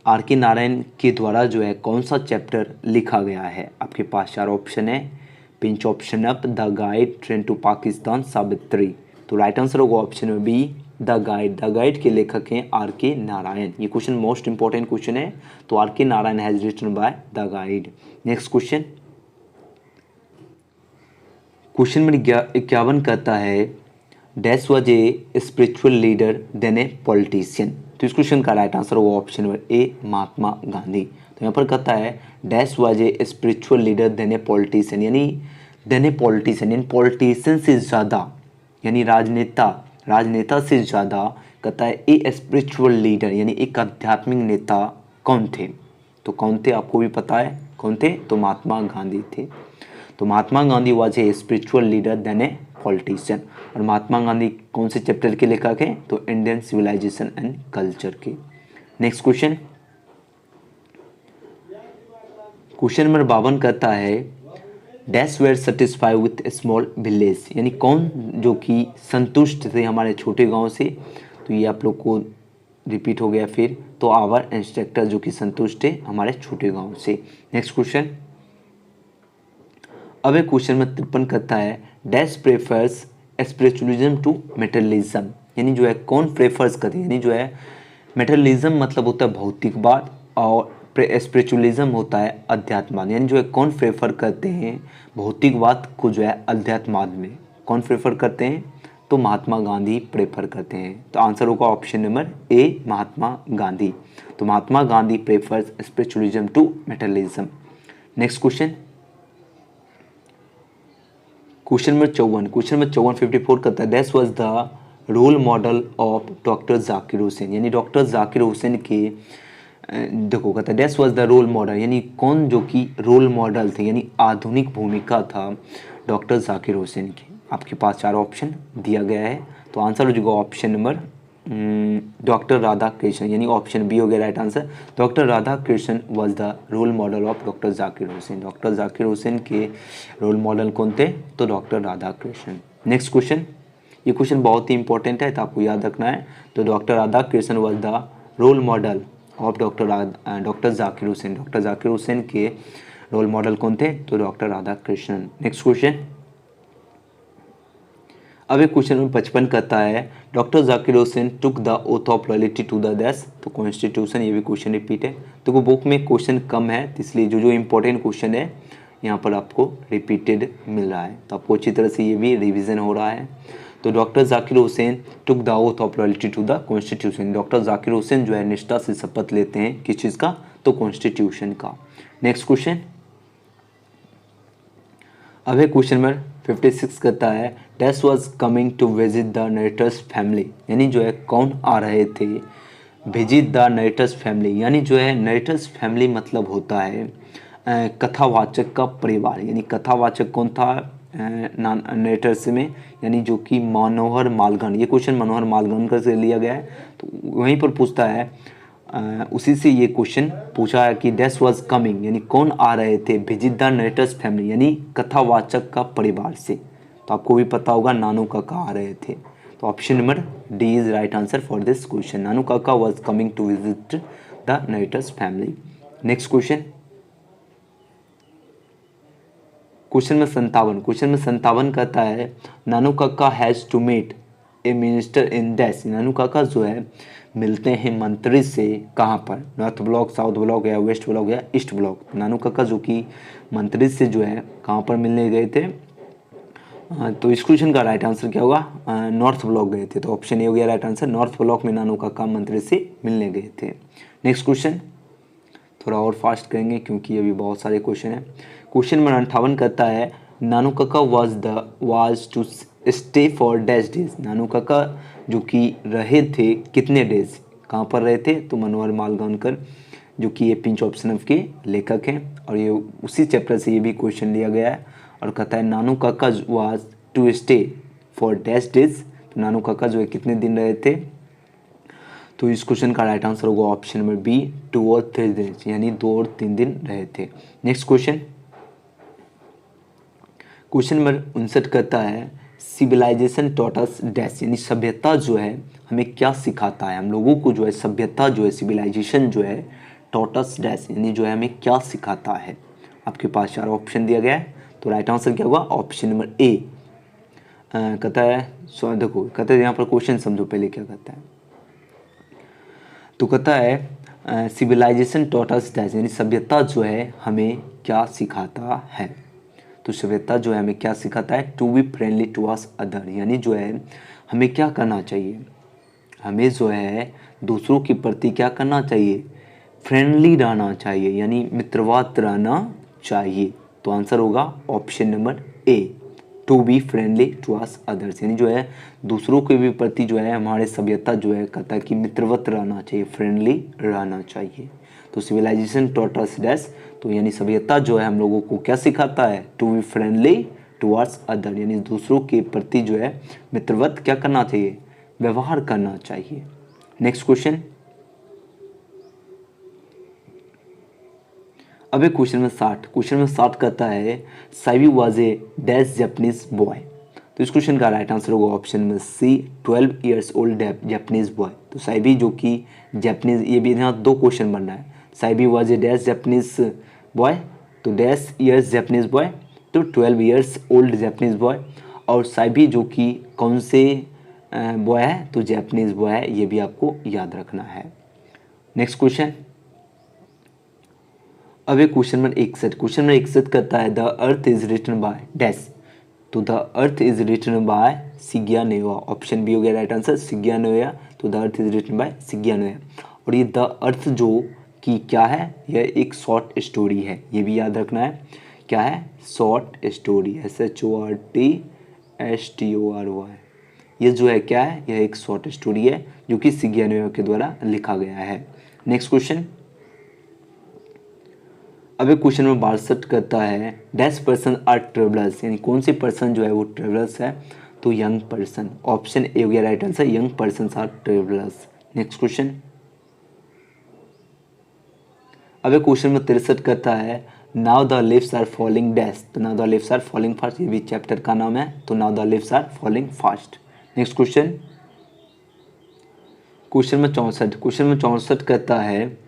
आर के नारायण के द्वारा जो है कौन सा चैप्टर लिखा गया है। आपके पास 4 ऑप्शन है, pinch option up, the guide, train to Pakistan, Savitri. तो राइट आंसर होगा ऑप्शन में B, the guide. The guide के लेखक हैं आर के नारायण। ये क्वेश्चन मोस्ट इंपॉर्टेंट क्वेश्चन है। तो R K Narayan has written by the guide. Next question, question number 51 कहता है dash was a spiritual leader then a politician. तो इस क्वेश्चन का राइट आंसर होगा option number A, Mahatma Gandhi. तो यहाँ पर कहता है dash was a spiritual leader then a politician, यानी देन ए पॉलिटिशियन, यानी पॉलिटिशियन से ज़्यादा, यानी राजनेता से ज़्यादा कहता है ए स्पिरिचुअल लीडर, यानी एक आध्यात्मिक नेता कौन थे। तो कौन थे आपको भी पता है कौन थे, तो महात्मा गांधी थे। तो Mahatma Gandhi was a spiritual leader then a politician. और महात्मा गांधी कौन से चैप्टर के लेखक हैं, तो इंडियन सिविलाइजेशन एंड कल्चर के। नेक्स्ट क्वेश्चन, क्वेश्चन नंबर 52 कहता है dash were satisfy with small village, यानी कौन जो कि संतुष्ट थे हमारे छोटे गांव से। तो ये आप लोग को रिपीट हो गया फिर। तो आवर इंस्ट्रक्टर जो कि संतुष्ट थे हमारे छोटे गांव से। नेक्स्ट क्वेश्चन, अब एक क्वेश्चन में 53 कहता है dash prefers spiritualism to materialism, यानी जो है कौन प्रेफर्स करते हैं, यानी जो है मेटेरियलिज्म मतलब होता है भौतिकवाद और स्पिरिचुअलिज्म होता है अध्यात्मवाद, यानी जो है कौन प्रेफर करते हैं भौतिकवाद को जो है अध्यात्मवाद में, कौन प्रेफर करते हैं, तो महात्मा गांधी प्रेफर करते हैं। तो आंसर होगा option number A, Mahatma Gandhi. तो Mahatma Gandhi prefers spiritualism to materialism. Next question, question number 54। Question number 54 कहता है dash was the role model of doctor Zakir Hussain, यानी डॉक्टर जाकिर हुसैन के देखो कहता है dash was the role model, यानी कौन जो कि रोल मॉडल थे, यानी आधुनिक भूमिका था डॉक्टर जाकिर हुसैन की। आपके पास 4 ऑप्शन दिया गया है। तो आंसर हो जाएगा option number doctor Radha Krishna, यानी ऑप्शन बी हो गया right answer. Doctor Radha Krishna was the role model of doctor Zakir Hussain. Doctor Zakir Hussain के रोल मॉडल कौन थे, तो doctor Radha Krishna. Next question, ये क्वेश्चन बहुत ही इंपॉर्टेंट है तो आपको याद रखना है। तो doctor Radha Krishna was the role model of doctor Zakir Hussain. Doctor Zakir Hussain के रोल मॉडल कौन थे, तो doctor Radha Krishna. Next question, अब एक क्वेश्चन में 55 कहता है doctor Zakir Hussain took the oath of loyalty to the देश, तो कॉन्स्टिट्यूशन। ये भी क्वेश्चन रिपीट है। तो वो बुक में क्वेश्चन कम है, इसलिए जो इंपॉर्टेंट क्वेश्चन है यहाँ पर आपको रिपीटेड मिल रहा है। तो आपको अच्छी तरह से ये भी रिवीजन हो रहा है। तो doctor Zakir Hussain took the oath of loyalty to the constitution. Doctor Zakir Hussain जो है निष्ठा से शपथ लेते हैं किस चीज़ का, तो कॉन्स्टिट्यूशन का। नेक्स्ट क्वेश्चन, अब है क्वेश्चन नंबर 56 कहता है dash was coming to visit the narrator's family, यानी जो है कौन आ रहे थे विजिट द नरेटर्स फैमिली, यानी जो है नरेटर्स फैमिली मतलब होता है कथावाचक का परिवार, यानी कथावाचक कौन था नरेटर्स में, यानी जो कि मनोहर मालगन। ये क्वेश्चन मनोहर मालगन का से लिया गया है। तो वहीं पर पूछता है उसी से ये क्वेश्चन पूछा है कि डैश वाज कमिंग, यानी कौन आ रहे थे विजिट द नरेटर्स फैमिली, यानी कथावाचक का परिवार से। तो आपको भी पता होगा नानू काका आ रहे थे। तो option number D is right answer for this question. Nanu Kaka was coming to visit the narrator's family. Next question, question में 57 कहता है Nanu Kaka has to meet a minister in dash. Nanu Kaka जो है मिलते हैं मंत्री से कहाँ पर, नॉर्थ ब्लॉक, साउथ ब्लॉक या वेस्ट ब्लॉक या ईस्ट ब्लॉक। नानू काका जो कि मंत्री से जो है कहाँ पर मिलने गए थे, तो इस क्वेश्चन का राइट आंसर क्या होगा, नॉर्थ ब्लॉक गए थे। तो ऑप्शन ए हो गया राइट आंसर, नॉर्थ ब्लॉक में नानू काका मंत्री से मिलने गए थे। नेक्स्ट क्वेश्चन थोड़ा और फास्ट करेंगे क्योंकि अभी बहुत सारे क्वेश्चन हैं। क्वेश्चन नंबर 58 कहता है Nanu Kaka was to stay for dash days. Nanu Kaka जो कि रहे थे कितने डेज, कहाँ पर रहे थे, तो मनोहर मालगांवकर जो कि ये पिंच ऑफ स्नफ के लेखक हैं और ये उसी चैप्टर से ये भी क्वेश्चन लिया गया है। और कहता है Nanu Kaka was to stay for dash days. तो नानू काका जो है कितने दिन रहे थे, तो इस क्वेश्चन का राइट आंसर होगा ऑप्शन नंबर बी 2 और 3 दिन, यानी 2 और 3 दिन रहे थे। नेक्स्ट क्वेश्चन नंबर 59 कहता है सिविलाइजेशन टॉट अस डैश, यानी सभ्यता जो है हमें क्या सिखाता है, हम लोगों को जो है सभ्यता जो है सिविलाइजेशन जो है टॉट अस डैश, यानी जो है हमें क्या सिखाता है। आपके पास 4 ऑप्शन दिया गया है, तो राइट आंसर क्या होगा ऑप्शन नंबर ए। कहता है देखो कहता है यहाँ पर क्वेश्चन समझो पहले क्या कहता है। तो कहता है सिविलाइजेशन टॉट अस डैश, यानी सभ्यता जो है हमें क्या सिखाता है। तो सभ्यता जो है हमें क्या सिखाता है, to be friendly towards other, यानी जो है हमें क्या करना चाहिए, हमें जो है दूसरों के प्रति क्या करना चाहिए, फ्रेंडली रहना चाहिए, यानी मित्रवत रहना चाहिए। तो आंसर होगा option number A, to be friendly towards others, यानी जो है दूसरों के भी प्रति जो है हमारे सभ्यता जो है कहता है कि मित्रवत रहना चाहिए, फ्रेंडली रहना चाहिए। तो सिविलाइजेशन टॉट अस डैश, तो यानी सभ्यता जो है हम लोगों को क्या सिखाता है, to be friendly towards other, यानी दूसरों के प्रति जो है मित्रवत क्या करना चाहिए, व्यवहार करना चाहिए। नेक्स्ट क्वेश्चन, अब एक क्वेश्चन में 60 कहता है Saibi was a dash Japanese boy. तो इस क्वेश्चन का राइट आंसर होगा ऑप्शन में C 12 years old Japanese boy. तो साइबी जो कि जापानीज, ये भी यहाँ 2 क्वेश्चन बन रहा है। Saibi was a dash Japanese boy, तो डैश ईयर्स जापानीज बॉय, तो 12 ईयर्स ओल्ड जापानीज बॉय। और साइबी जो कि कौन से बॉय है, तो जापानीज बॉय है, ये भी आपको याद रखना है। नेक्स्ट क्वेश्चन, अब एक क्वेश्चन नंबर 61 कहता है the earth is written by dash. तो the earth is written by Sigyaneva, option B हो गया राइट आंसर सिग्यानेवा। तो the earth is written by Sigyaneva. और ये द अर्थ जो कि क्या है, यह एक शॉर्ट स्टोरी है, ये भी याद रखना है। क्या है, शॉर्ट स्टोरी, SHORTSTORY। ये जो है क्या है, यह एक शॉर्ट स्टोरी है जो कि सिग्यानेवा के द्वारा लिखा गया है। नेक्स्ट क्वेश्चन, अब एक क्वेश्चन में 62 कहता है डैश पर्सन आर ट्रेवलर्स, यानी कौन से पर्सन जो है वो ट्रेवलर्स है, तो यंग पर्सन, ऑप्शन ए हो गया right answer, young person are travellers. Next question, अब एक क्वेश्चन में 63 कहता है now the leaves are falling dash. तो now the leaves are falling fast, ये भी चैप्टर का नाम है। तो now the leaves are falling fast. Next question में 64 कहता है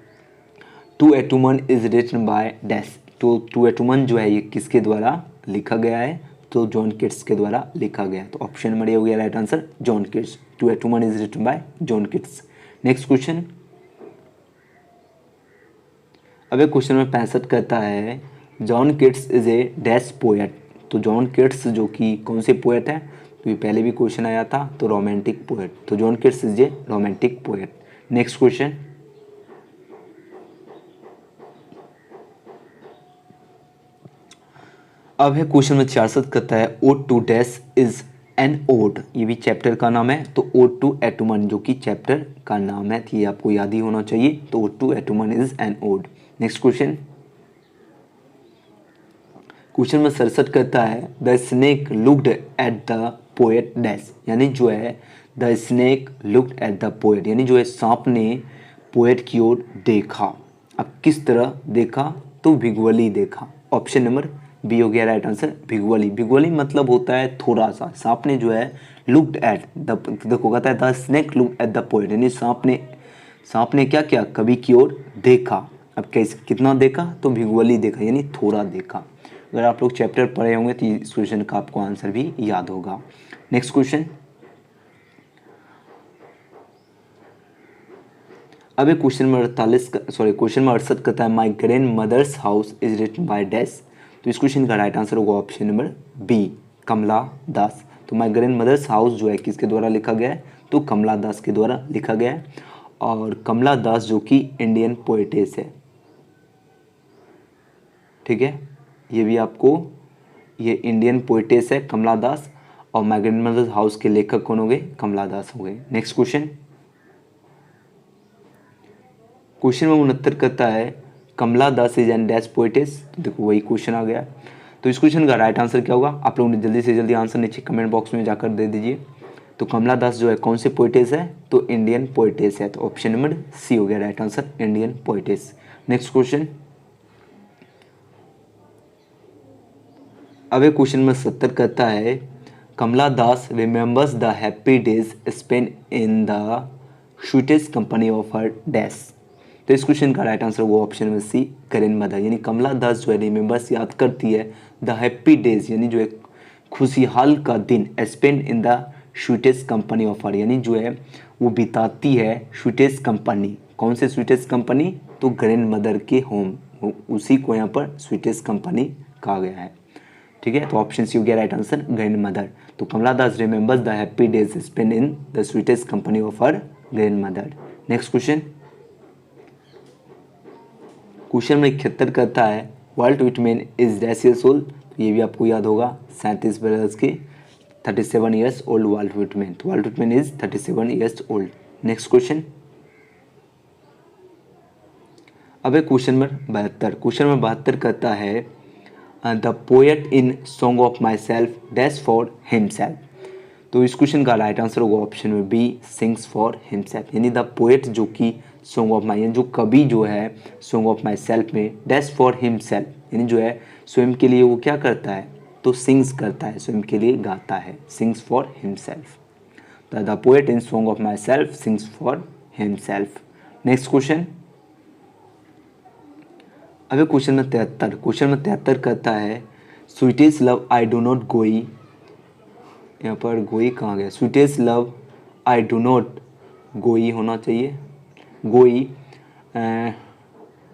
to autumn is written by dash. तो टू एटुमन जो है ये किसके द्वारा लिखा गया है, तो जॉन किट्स के द्वारा लिखा गया है। तो ऑप्शन नंबर ए हो गया right answer John Keats, to autumn is written by John Keats. Next question, अब एक क्वेश्चन में 65 कहता है John Keats is a dash poet. तो जॉन किट्स जो कि कौन से पोएट है, तो ये पहले भी क्वेश्चन आया था, तो रोमांटिक पोएट। तो John Keats is a romantic poet. Next question, अब है क्वेश्चन में 66 कहता है ode to dash is an ode, ये भी चैप्टर का नाम है। तो ओड टू एटुमन जो कि चैप्टर का नाम है, ये आपको याद ही होना चाहिए। तो ode to autumn is an ode. Next question में 67 कहता है the snake looked at the poet dash, यानी जो है the snake looked at the poet, यानी जो है सांप ने पोएट की ओर देखा। अब किस तरह देखा, तो भिगवली देखा। ऑप्शन नंबर बी हो गया राइट आंसर भिगवली। भिगवली मतलब होता है थोड़ा सा। सांप ने जो है लुक्ड एट द, देखो कहता है the snake looked at the poet, यानी सांप ने क्या किया, कवि की ओर देखा। अब कैसे, कितना देखा, तो भिगवली देखा, यानी थोड़ा देखा। अगर आप लोग चैप्टर पढ़े होंगे तो इस क्वेश्चन का आपको आंसर भी याद होगा। नेक्स्ट क्वेश्चन, अब एक क्वेश्चन में 68 कहता है my grand mother's house is written by dash. तो इस क्वेश्चन का राइट आंसर होगा option number B Kamala Das. तो माय ग्रैंड मदर्स हाउस जो है किसके द्वारा लिखा गया है, तो कमला दास के द्वारा लिखा गया है। और कमला दास जो कि इंडियन पोएटेस है, ठीक है, ये भी आपको, ये इंडियन पोएटेस है कमला दास। और माय ग्रैंड मदर्स हाउस के लेखक कौन हो गए, कमला दास हो गए। नेक्स्ट क्वेश्चन, क्वेश्चन नंबर 69 कहता है कमला दास इज एन डैश पोएटेस। तो देखो वही क्वेश्चन आ गया। तो इस क्वेश्चन का राइट आंसर क्या होगा, आप लोगों ने जल्दी से जल्दी आंसर नीचे कमेंट बॉक्स में जाकर दे दीजिए। तो कमला दास जो है कौन से पोएटेस है, तो इंडियन पोएटेस है। तो ऑप्शन नंबर सी हो गया right answer, Indian poetess. Next question, अब क्वेश्चन नंबर 70 कहता है Kamala Das remembers the happy days spend in the sweetest company of her dash. तो इस क्वेश्चन का राइट आंसर वो ऑप्शन में सी, ग्रैंड मदर। यानी कमला दास जो है रिमेंबर्स याद करती है द हैप्पी डेज, यानी जो है खुशहाल का दिन, spend in the sweetest company of हर, यानी जो है वो बिताती है स्वीटेस्ट कंपनी। कौन से स्वीटेस्ट कंपनी, तो ग्रैंड मदर के होम, उसी को यहाँ पर स्वीटेस्ट कंपनी कहा गया है, ठीक है। तो ऑप्शन सी हो गया राइट आंसर, ग्रैंड मदर। तो Kamala Das remembers the happy days spend in the sweetest company of her grand mother. Next question, question number 71 कहता है Walt Whitman is dash years old. तो ये भी आपको याद होगा, 37 बरस के, 37 ईयर्स ओल्ड वाल्ट व्हिटमैन। तो Walt Whitman is 37 years old. Next question, अब क्वेश्चन नंबर 72, क्वेश्चन नंबर 72 कहता है the poet in song of my self dash for himself. तो इस क्वेश्चन का राइट आंसर होगा ऑप्शन में बी, सिंग्स फॉर हिमसेल्फ। यानी द पोएट जो कि सॉन्ग ऑफ माई, जो कवि जो है सॉन्ग ऑफ माई सेल्फ में डैश फॉर हिमसेल्फ, यानी जो है स्वयं के लिए वो क्या करता है, तो सिंग्स करता है, स्वयं के लिए गाता है, sings for himself. The poet in song of my self sings for himself. Next question, अब क्वेश्चन में 73, क्वेश्चन में 73 कहता है sweetest love I do not गोई, यहाँ पर गोई कहाँ गया, sweetest love I do not गोई होना चाहिए, गोई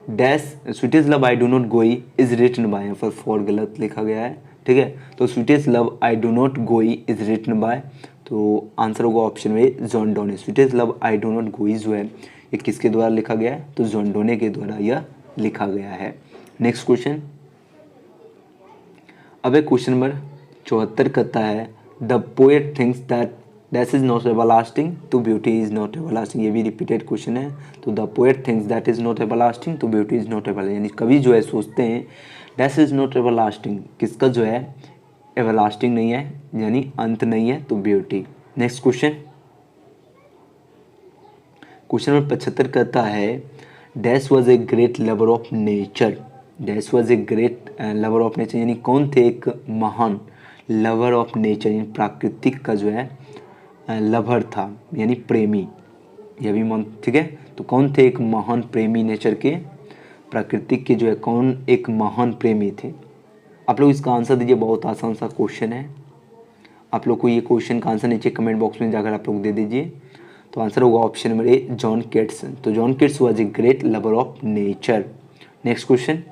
dash, sweetest love I do not go is written bye, यहाँ पर फॉर गलत लिखा गया है, ठीक है। तो sweetest love I do not go is written by, तो आंसर होगा ऑप्शन में John Donne. Sweetest love I do not go जो है ये किसके द्वारा लिखा गया है, तो जॉन डोने के द्वारा यह लिखा गया है। नेक्स्ट क्वेश्चन, अब क्वेश्चन नंबर 74 कहता है the poet thinks that dash is not everlasting to beauty is not everlasting. ये भी रिपीटेड क्वेश्चन है। तो the poet thinks that is not everlasting to beauty is not everlasting, यानी कवि जो है सोचते हैं डैश इज नॉट एवरलास्टिंग, किसका जो है एवरलास्टिंग नहीं है, यानी अंत नहीं है, तो beauty. Next question, question number 75 कहता है dash was a great lover of nature. Dash was a great lover of nature, यानी कौन थे एक महान लवर ऑफ नेचर, यानी प्राकृतिक का जो है लवर था, यानी प्रेमी, यह भी मन, ठीक है। तो कौन थे एक महान प्रेमी नेचर के, प्राकृतिक के जो है कौन एक महान प्रेमी थे। आप लोग इसका आंसर दीजिए, बहुत आसान सा क्वेश्चन है। आप लोग को ये क्वेश्चन का आंसर नीचे कमेंट बॉक्स में जाकर आप लोग दे दीजिए। तो आंसर होगा option number A, John Keats. तो John Keats was a great lover of nature. Next question,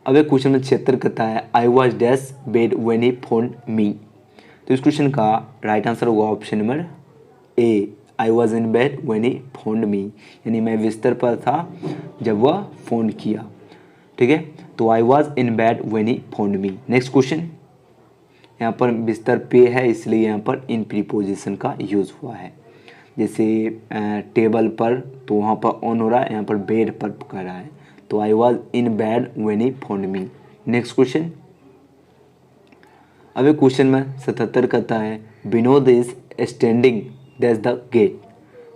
अब एक क्वेश्चन में 76 कहता है I was dash bed when he phoned me. तो इस क्वेश्चन का राइट आंसर होगा option number A, I was in bed when he phoned me, यानी मैं बिस्तर पर था जब वह फ़ोन किया, ठीक है। तो I was in bed when he phoned me. Next question, यहाँ पर बिस्तर पे है इसलिए यहाँ पर इन प्रीपोजिशन का यूज़ हुआ है। जैसे टेबल पर तो वहाँ पर ऑन हो रहा है, यहाँ पर बेड पर कर रहा है, तो I was in bed when he phoned me. Next question, अब एक क्वेश्चन में 77 कहता है Vinod is standing that's the gate.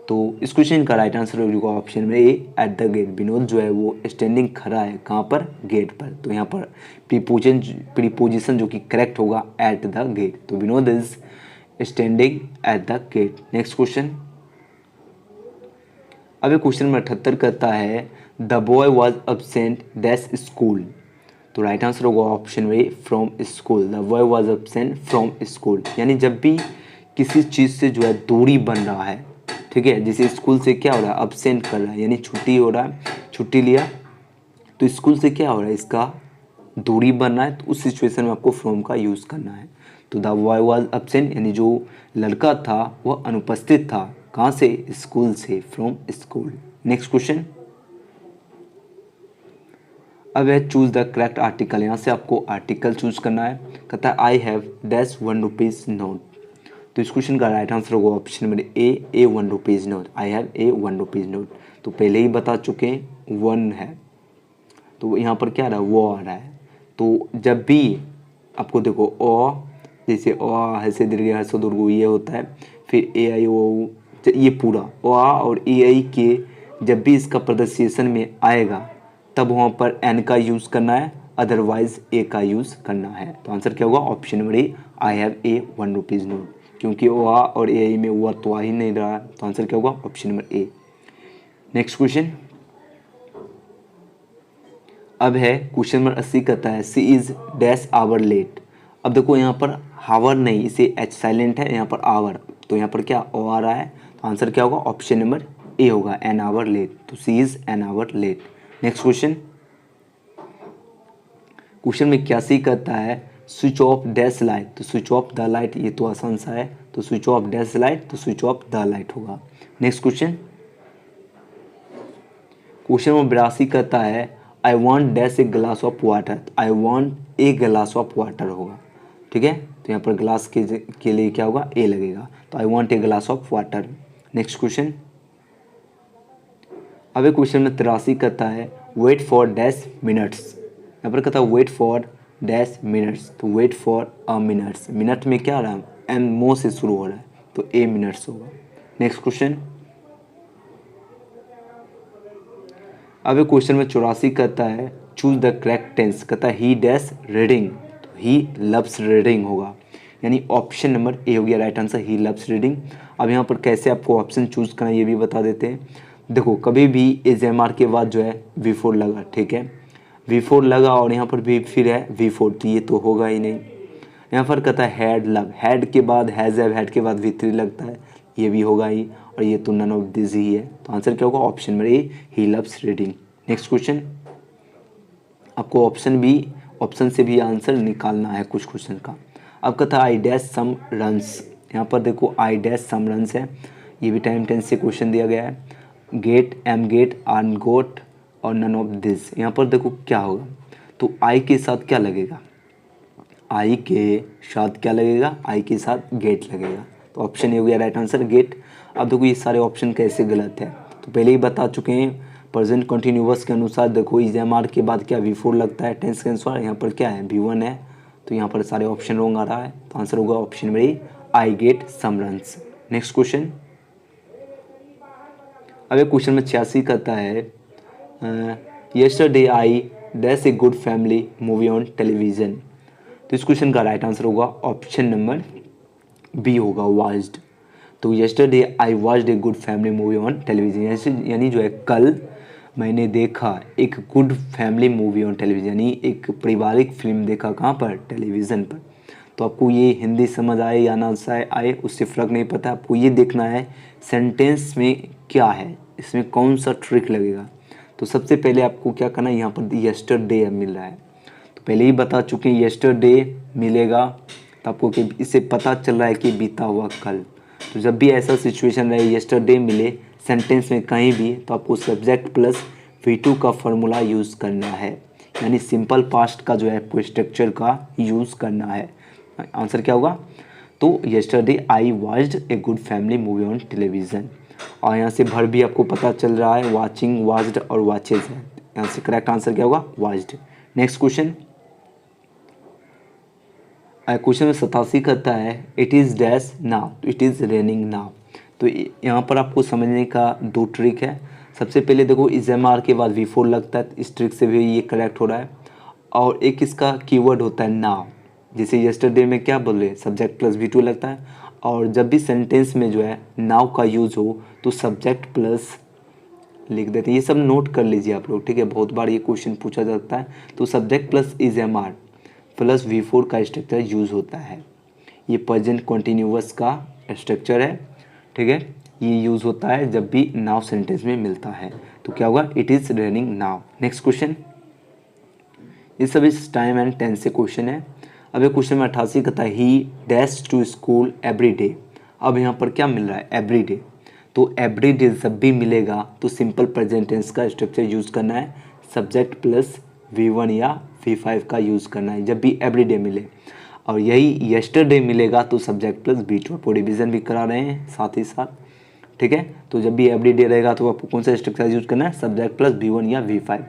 तो इस क्वेश्चन का राइट आंसर होगा ऑप्शन में A, at the gate. Vinod जो है वो स्टैंडिंग खड़ा है कहाँ पर, गेट पर। तो यहाँ पर प्रीपोजिशन जो कि करेक्ट होगा एट द गेट। तो Vinod is standing at the gate. Next question, अब एक क्वेश्चन में 78 कहता है the boy was absent dash school. तो राइट आंसर होगा ऑप्शन में from school. The boy was absent from school, यानी जब भी किसी चीज़ से जो है दूरी बन रहा है, ठीक है, जैसे स्कूल से क्या हो रहा है, अब्सेंट कर रहा है, यानी छुट्टी हो रहा है, छुट्टी लिया, तो स्कूल से क्या हो रहा है, इसका दूरी बनना है, तो उस सिचुएशन में आपको फ्रॉम का यूज़ करना है। तो द बॉय वॉज एब्सेंट, यानी जो लड़का था वह अनुपस्थित था, कहाँ से, स्कूल से, फ्रॉम स्कूल। नेक्स्ट क्वेश्चन, अब है चूज द करेक्ट आर्टिकल। यहाँ से आपको आर्टिकल चूज करना है। कहता है I have dash 1 rupees note. तो इस क्वेश्चन का राइट आंसर होगा option number A 1 rupees note. I have A 1 rupees note. तो पहले ही बता चुके हैं 1 है, तो यहाँ पर क्या आ रहा है, वो आ रहा है। तो जब भी आपको देखो जैसे ऐसे दीर्घ हर्षो दुर्गो ये होता है, फिर ए आई ओ ये पूरा और ए आई के जब भी इसका प्रोनाउंसिएशन में आएगा तब वहाँ पर एन का यूज़ करना है, अदरवाइज ए का यूज़ करना है। तो आंसर क्या होगा, option number A, I have A 1 rupees note. क्योंकि और ए आई में वो तो आ ही नहीं रहा है, तो आंसर क्या होगा, ऑप्शन नंबर ए। नेक्स्ट क्वेश्चन, अब है क्वेश्चन नंबर 80। कहता है सी इज डैश आवर लेट। अब देखो यहाँ पर हावर नहीं, इसे एच साइलेंट है, यहाँ पर आवर, तो यहाँ पर क्या ओ आ रहा है, तो आंसर क्या होगा, ऑप्शन नंबर ए होगा, एन आवर लेट। तो she is an hour late. Next question, question में 81 कहता है स्विच ऑफ डैश लाइट। तो स्विच ऑफ द लाइट, ये तो आसान सा है, तो स्विच ऑफ डैश लाइट, तो स्विच ऑफ द लाइट होगा। नेक्स्ट क्वेश्चन, क्वेश्चन नंबर 82 कहता है I want dash a glass of water. I want a glass of water होगा, ठीक है। तो यहाँ पर ग्लास के लिए क्या होगा, ए लगेगा, तो आई want a glass of water. Next question, अब क्वेश्चन में 83 कहता है वेट फॉर डैश मिनट्स। यहाँ पर कहता है वेट फॉर डैश मिनट्स, तो wait for a minutes, minute में क्या आ रहा है, एम मो से शुरू हो रहा है, तो ए मिनट्स होगा। नेक्स्ट क्वेश्चन, अब क्वेश्चन में 84 कहता है चूज द करेक्ट टेंस। कहता है ही डैश रीडिंग, तो ही लव्स रीडिंग होगा, यानी ऑप्शन नंबर ए हो गया right answer, he loves reading. अब यहाँ पर कैसे आपको ऑप्शन चूज करना है ये भी बता देते हैं। देखो कभी भी एजेएमआर के बाद जो है V4 लगा, ठीक है, V4 लगा और यहाँ पर भी फिर है V4, तो ये तो होगा ही नहीं। यहाँ पर कहता है हैड लव, हैड के बाद हैज़ हैव, हैड के बाद V3 लगता है, ये भी होगा ही, और ये तो नन ऑफ दिस ही है। तो आंसर क्या होगा, option number A, he loves reading. Next question, आपको ऑप्शन से भी आंसर निकालना है कुछ क्वेश्चन का। अब कहता है आई डैश सम रन्स। यहाँ पर देखो आई डैश सम रन्स है, ये भी टाइम टेंस से क्वेश्चन दिया गया है। गेट, एम गेट, आर्न गोट और नन ऑफ दिस। यहाँ पर देखो क्या होगा, तो आई के साथ क्या लगेगा, आई के साथ क्या लगेगा, आई के साथ गेट लगेगा, तो ऑप्शन ये हो गया राइट आंसर, गेट। अब देखो ये सारे ऑप्शन कैसे गलत है, तो पहले ही बता चुके हैं, प्रेजेंट कंटिन्यूअस के अनुसार देखो इज़ के बाद क्या V4 लगता है, टेंस के अनुसार यहाँ पर क्या है V1 है, तो यहाँ पर सारे ऑप्शन रॉन्ग आ रहा है, तो आंसर होगा option number A, I get some runs. Next question, अब एक क्वेश्चन में 86 कहता है yesterday I dash a good family movie on television. तो इस क्वेश्चन का राइट आंसर होगा ऑप्शन नंबर बी होगा, वॉच्ड। तो yesterday I watched a good family movie on television, यानी जो है कल मैंने देखा एक good family movie on television, यानी एक पारिवारिक फिल्म देखा, कहाँ पर, टेलीविज़न पर। तो आपको ये हिंदी समझ आए या ना आए उससे फ़र्क नहीं पड़ता, आपको ये देखना है सेंटेंस में क्या है, इसमें कौन सा ट्रिक लगेगा। तो सबसे पहले आपको क्या करना है, यहाँ पर यस्टरडे मिल रहा है, तो पहले ही बता चुके हैं यस्टरडे मिलेगा, तो आपको कि इससे पता चल रहा है कि बीता हुआ कल। तो जब भी ऐसा सिचुएशन रहे यस्टरडे मिले सेंटेंस में कहीं भी, तो आपको सब्जेक्ट प्लस V2 का फॉर्मूला यूज़ करना है, यानी सिंपल पास्ट का जो है आपको स्ट्रक्चर का यूज़ करना है। आंसर क्या होगा, तो yesterday I watched a good family movie on television, और यहाँ से भर भी आपको पता चल रहा है, वाचिंग, वॉच्ड और वॉचेज है, यहाँ से करेक्ट आंसर क्या होगा, वॉच्ड। नेक्स्ट क्वेश्चन, क्वेश्चन में 87 कहता है it is dash now, it is raining now. तो यहाँ पर आपको समझने का दो ट्रिक है। सबसे पहले देखो इज़ के बाद V4 लगता है, इस ट्रिक से भी ये करेक्ट हो रहा है, और एक इसका कीवर्ड होता है नाउ, जैसे यस्टरडे में क्या बोल रहे हैं, सब्जेक्ट प्लस V2 लगता है, और जब भी सेंटेंस में जो है नाउ का यूज़ हो तो सब्जेक्ट प्लस लिख देते हैं। ये सब नोट कर लीजिए आप लोग, ठीक है, बहुत बार ये क्वेश्चन पूछा जाता है। तो subject plus is plus V4 का स्ट्रक्चर यूज़ होता है, ये प्रेजेंट कंटिन्यूअस का स्ट्रक्चर है, ठीक है, ये यूज़ होता है जब भी नाउ सेंटेंस में मिलता है। तो क्या होगा, it is raining now. Next question, ये सब इस टाइम एंड टेंस से क्वेश्चन है। अब ये क्वेश्चन में 88 कहता है he dash to school every day. अब यहाँ पर क्या मिल रहा है, एवरी डे। तो एवरी डे जब भी मिलेगा तो सिंपल प्रेजेंट टेंस का स्ट्रक्चर यूज़ करना है, सब्जेक्ट प्लस V1 या V5 का यूज़ करना है जब भी एवरी डे मिले। और यही यस्टरडे मिलेगा तो सब्जेक्ट प्लस V2। आपको रिविज़न भी करा रहे हैं साथ ही साथ, ठीक है। तो जब भी एवरी डे रहेगा तो आपको कौन सा स्ट्रक्चर यूज़ करना है, सब्जेक्ट प्लस V1 या V5।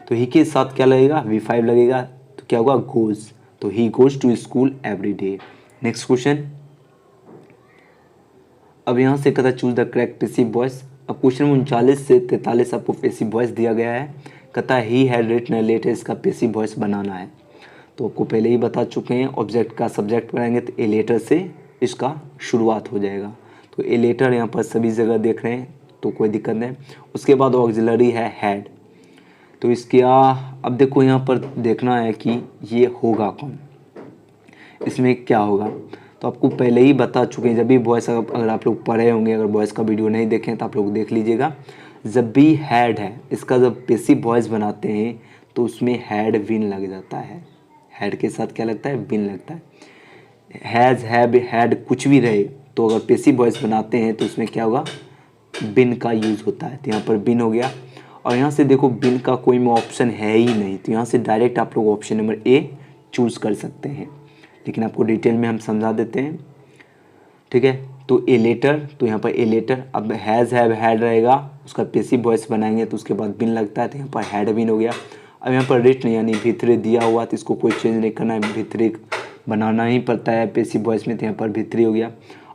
तो ही के साथ क्या लगेगा, V5 लगेगा, तो क्या होगा, गोज़। तो he goes to school every day. Next question. अब यहाँ से कहता है choose the correct passive voice. अब क्वेश्चन में 39 से 43 आपको पैसिव वॉइस दिया गया है। कहता है he had written a letter, इसका पैसिव वॉइस बनाना है। तो आपको पहले ही बता चुके हैं, ऑब्जेक्ट का सब्जेक्ट बनाएंगे तो ए लेटर से इसका शुरुआत हो जाएगा। तो ए लेटर यहाँ पर सभी जगह देख रहे हैं तो कोई दिक्कत नहीं। उसके बाद ऑक्सिलरी है हैड। तो इसके अब देखो यहाँ पर देखना है कि ये होगा कौन, इसमें क्या होगा। तो आपको पहले ही बता चुके हैं, जब भी वॉइस अगर आप लोग पढ़े होंगे, अगर वॉइस का वीडियो नहीं देखें तो आप लोग देख लीजिएगा। जब भी हैड है, इसका जब पैसिव वॉइस बनाते हैं तो उसमें हैड विन लग जाता है। हैड के साथ क्या लगता है, विन लगता है। हैज़, हैव, हैड कुछ भी रहे तो अगर पैसिव वॉइस बनाते हैं तो उसमें क्या होगा, बिन का यूज़ होता है। तो यहाँ पर बिन हो गया। और यहाँ से देखो बिन का कोई में ऑप्शन है ही नहीं, तो यहाँ से डायरेक्ट आप लोग ऑप्शन नंबर ए चूज़ कर सकते हैं। लेकिन आपको डिटेल में हम समझा देते हैं, ठीक है। तो ए लेटर, तो यहाँ पर ए लेटर, अब हैज़, हैव, हैड रहेगा, उसका पैसिव वॉइस बनाएंगे तो उसके बाद बिन लगता है, तो यहाँ पर हैड बिन हो गया। अब यहाँ पर रिटन यानी भीतरे दिया हुआ, तो इसको कोई चेंज नहीं करना है, भीतरे बनाना ही पड़ता है पैसिव वॉइस में, तो यहाँ पर भीतरी हो गया।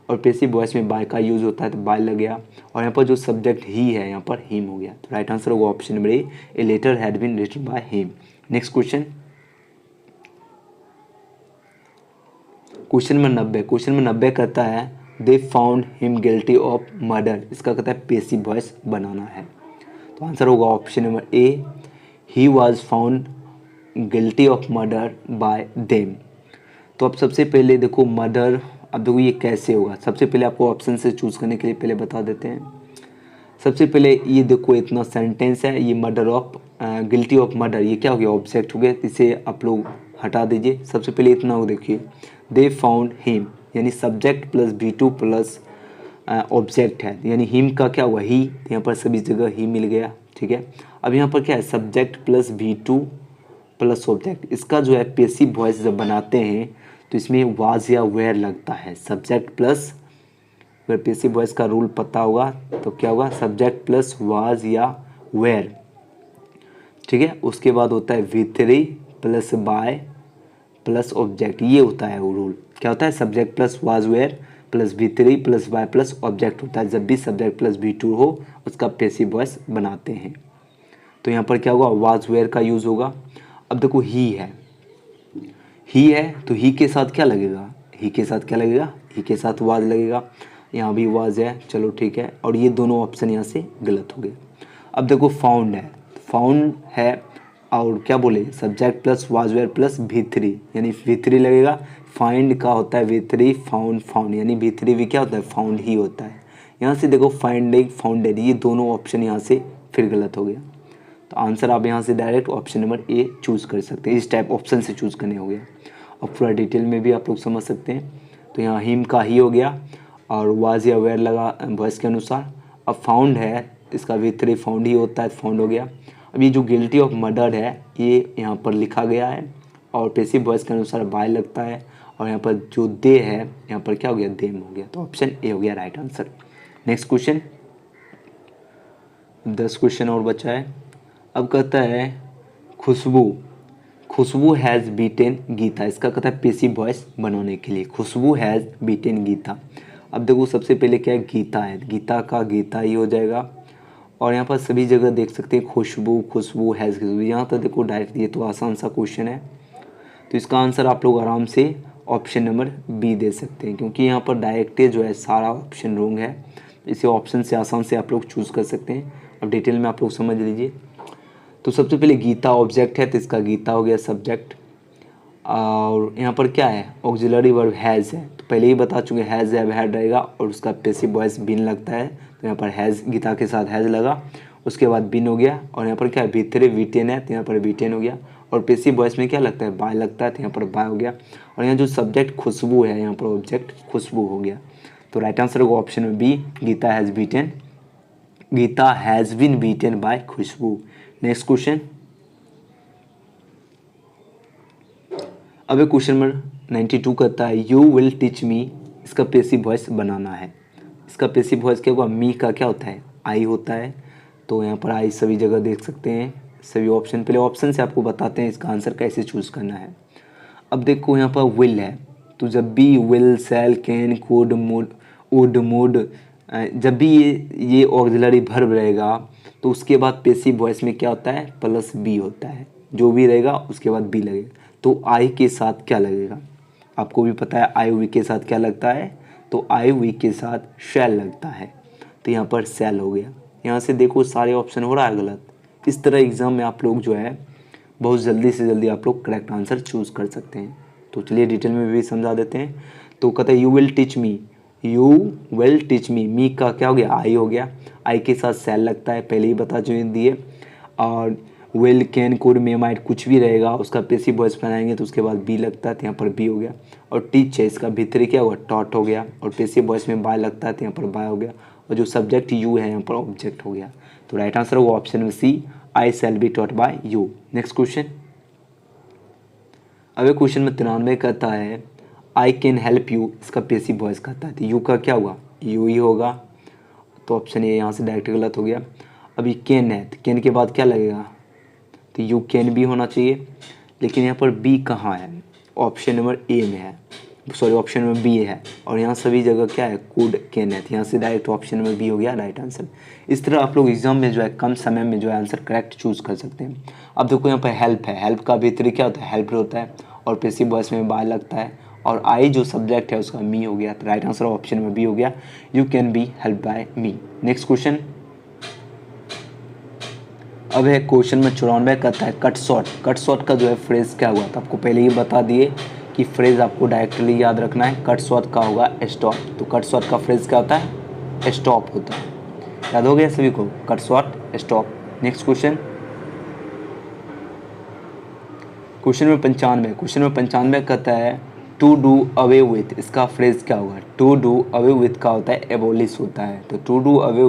और पैसिव वॉइस में बाय का यूज़ होता है तो बाय लग गया। और यहाँ पर जो सब्जेक्ट ही है यहाँ पर हिम हो गया। तो राइट आंसर होगा option number A letter had been written by him. Next question, question number 90। Question number 90 कहता है they found him guilty of murder, इसका कहता है पैसिव वॉइस बनाना है। तो आंसर होगा option number A he was found guilty of murder bye them. तो अब सबसे पहले देखो मर्डर, अब देखो ये कैसे होगा। सबसे पहले आपको ऑप्शन से चूज़ करने के लिए पहले बता देते हैं। सबसे पहले ये देखो इतना सेंटेंस है, ये murder of guilty of murder, ये क्या हो गया, ऑब्जेक्ट हो गया, इसे आप लोग हटा दीजिए। सबसे पहले इतना हो, देखिए दे फाउंड हिम यानी subject plus V2 plus object है, यानी हिम का क्या हुआ, ही। यहाँ पर सभी जगह ही मिल गया, ठीक है। अब यहाँ पर क्या है, subject plus V2 plus object, इसका जो है पैसिव वॉइस जब बनाते हैं तो इसमें वाज या वेयर लगता है। सब्जेक्ट प्लस, अगर पैसिव वॉइस का रूल पता होगा तो क्या होगा, सब्जेक्ट प्लस वाज या वेयर, ठीक है। उसके बाद होता है V3 plus by plus object, ये होता है वो रूल। क्या होता है, subject plus was were plus V3 plus by plus object होता है। जब भी सब्जेक्ट प्लस V2 हो उसका पैसिव वॉइस बनाते हैं। तो यहाँ पर क्या होगा, वाज वेयर का यूज़ होगा। अब देखो ही है, ही है तो ही के साथ क्या लगेगा, ही के साथ क्या लगेगा, ही के साथ वाज लगेगा। यहाँ भी वाज है, चलो ठीक है। और ये दोनों ऑप्शन यहाँ से गलत हो गए। अब देखो फाउंड है, फाउंड है और क्या बोले, subject plus was were plus V3 यानी V3 लगेगा। फाइंड का होता है V3, फाउंड फाउंड यानी V3 भी क्या होता है, फाउंड ही होता है। यहाँ से देखो फाइंडिंग फाउंडेड, ये दोनों ऑप्शन यहाँ से फिर गलत हो गया। तो आंसर आप यहाँ से डायरेक्ट ऑप्शन नंबर ए चूज़ कर सकते हैं। इस टाइप ऑप्शन से चूज़ करने हो गया। और पूरा डिटेल में भी आप लोग समझ सकते हैं। तो यहाँ हिम का ही हो गया और वाज या वेयर लगा वॉइस के अनुसार। अब फाउंड है, इसका V3 फाउंड ही होता है, फाउंड हो गया। अब ये जो गिल्टी ऑफ मर्डर है ये यहाँ पर लिखा गया है और पैसिव वॉइस के अनुसार बाय लगता है। और यहाँ पर जो दे है यहाँ पर क्या हो गया, देम हो गया। तो ऑप्शन ए हो गया right answer. Next question, 10 question और बचा है। अब कहता है खुशबू, खुशबू हैज़ बीटेन गीता, इसका कहता है पैसिव वॉइस बनाने के लिए, खुशबू हैज़ बीटेन गीता। अब देखो सबसे पहले क्या है, गीता है, गीता का गीता ही हो जाएगा। और यहाँ पर सभी जगह देख सकते हैं खुशबू, खुशबू हैज़, खुशबू, यहाँ तक देखो डायरेक्ट, ये तो आसान सा क्वेश्चन है। तो इसका आंसर आप लोग आराम से ऑप्शन नंबर बी दे सकते हैं, क्योंकि यहाँ पर डायरेक्ट जो है सारा ऑप्शन रॉन्ग है। इसे ऑप्शन से आसान से आप लोग चूज़ कर सकते हैं। अब डिटेल में आप लोग समझ लीजिए। तो सबसे पहले गीता ऑब्जेक्ट है तो इसका गीता हो गया सब्जेक्ट। और यहाँ पर क्या है, ऑक्सिलरी वर्ब हैज़ है, तो पहले ही बता चुके हैज़ हैव हैड रहेगा और उसका पैसिव वॉइस बिन लगता है। तो यहाँ पर हैज़, गीता के साथ हैज़ लगा, उसके बाद बिन हो गया। और यहाँ पर क्या है, V3 V10 है तो यहाँ पर V10 हो गया। और पैसिव वॉइस में क्या लगता है, बाय लगता है, तो यहाँ पर बाय हो गया। और यहाँ जो सब्जेक्ट खुशबू है, यहाँ पर ऑब्जेक्ट खुशबू हो गया। तो राइट आंसर होगा ऑप्शन में B, Geeta has been beaten by Khushboo. Next question. अब ये क्वेश्चन नंबर 92 कहता है यू विल टीच मी, इसका पैसिव वॉइस बनाना है। इसका पैसिव वॉइस क्या होगा, मी का क्या होता है, आई होता है। तो यहाँ पर आई सभी जगह देख सकते हैं, सभी ऑप्शन। पहले ऑप्शन से आपको बताते हैं इसका आंसर कैसे चूज़ करना है। अब देखो यहाँ पर विल है, तो जब भी will, shall, can, could, would, जब भी ये ऑक्सिलरी वर्ब रहेगा तो उसके बाद पैसिव वॉइस में क्या होता है, प्लस बी होता है। जो भी रहेगा उसके बाद बी लगेगा। तो आई के साथ क्या लगेगा, आपको भी पता है आई वी के साथ क्या लगता है, तो आई वी के साथ शैल लगता है। तो यहाँ पर शैल हो गया। यहाँ से देखो सारे ऑप्शन हो रहा है गलत। इस तरह एग्ज़ाम में आप लोग जो है बहुत जल्दी से जल्दी आप लोग करेक्ट आंसर चूज़ कर सकते हैं। तो चलिए डिटेल में भी समझा देते हैं। तो कहते हैं यू विल टीच मी, मी का क्या हो गया, आई हो गया। आई के साथ शैल लगता है, पहले ही बता जो दिए। और will, can, could, may, might कुछ भी रहेगा उसका पैसिव वॉइस बनाएंगे तो उसके बाद बी लगता है, तो यहाँ पर बी हो गया। और टीच है, इसका भीतरी क्या हुआ, टॉट हो गया। और पैसिव वॉइस में बाय लगता है तो यहाँ पर बाय हो गया। और जो सब्जेक्ट यू है यहाँ पर ऑब्जेक्ट हो गया। तो राइट आंसर होगा ऑप्शन में C, I shall be taught by you. Next question. अब ये क्वेश्चन में 93 कहता है आई कैन हेल्प यू, इसका पैसिव वॉइस कहता है। तो यू का क्या हुआ, यू ही होगा। तो ऑप्शन ए यहाँ से डायरेक्ट गलत हो गया। अभी कैन है, तो कैन के बाद क्या लगेगा, तो यू कैन भी होना चाहिए। लेकिन यहाँ पर बी कहाँ है, ऑप्शन नंबर ए में है, सॉरी ऑप्शन नंबर बी है। और यहाँ सभी जगह क्या है, कुड, कैन है। तो यहाँ से डायरेक्ट ऑप्शन नंबर बी हो गया राइट आंसर। इस तरह आप लोग एग्जाम में जो है कम समय में जो है आंसर करेक्ट चूज़ कर सकते हैं। अब देखो यहाँ पर हेल्प है, हेल्प का भीतरी क्या होता है, हेल्प होता है। और पैसिव वॉइस में बाय लगता है। और आई जो सब्जेक्ट है उसका मी हो गया। तो राइट आंसर ऑप्शन में बी हो गया, you can be help by me. Next question. अब है क्वेश्चन में 94 कहता है कट शॉर्ट का जो है फ्रेज क्या हुआ। तो आपको पहले ही बता दिए कि फ्रेज आपको डायरेक्टली याद रखना है। कट शॉर्ट का होगा स्टॉप। तो कट शॉर्ट का फ्रेज क्या होता है, स्टॉप होता है। याद हो गया सभी को, cut short stop. Next question. Question में 95 कहता है टू डू अवे विथ, इसका फ्रेज क्या होगा। टू डू अवे विथ का होता है एबोलिश होता है। तो टू डू अवे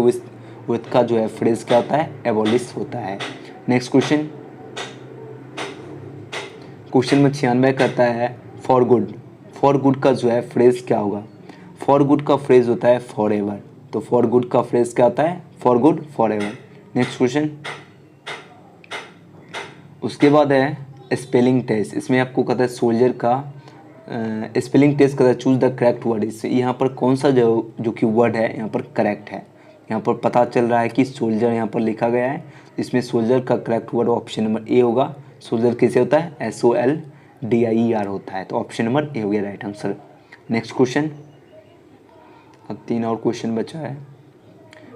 विथ का जो है फ्रेज क्या होता है, एबोलिश होता है। Next question. क्वेश्चन में 96 कहता है फॉर गुड का जो है फ्रेज क्या होगा। फॉर गुड का फ्रेज होता है फॉर एवर। तो फॉर गुड का फ्रेज क्या होता है, for good for ever. Next question. उसके बाद है स्पेलिंग टेस्ट। इसमें आपको कहता है सोल्जर का स्पेलिंग टेस्ट कहता है चूज द करेक्ट वर्ड। इससे यहाँ पर कौन सा जो कि वर्ड है यहाँ पर करेक्ट है। यहाँ पर पता चल रहा है कि सोल्जर यहाँ पर लिखा गया है। इसमें सोल्जर का करेक्ट वर्ड ऑप्शन नंबर ए होगा। सोल्जर कैसे होता है, SOLDIER होता है। तो ऑप्शन नंबर ए हो गया राइट आंसर। Next question. अब 3 और क्वेश्चन बचा है।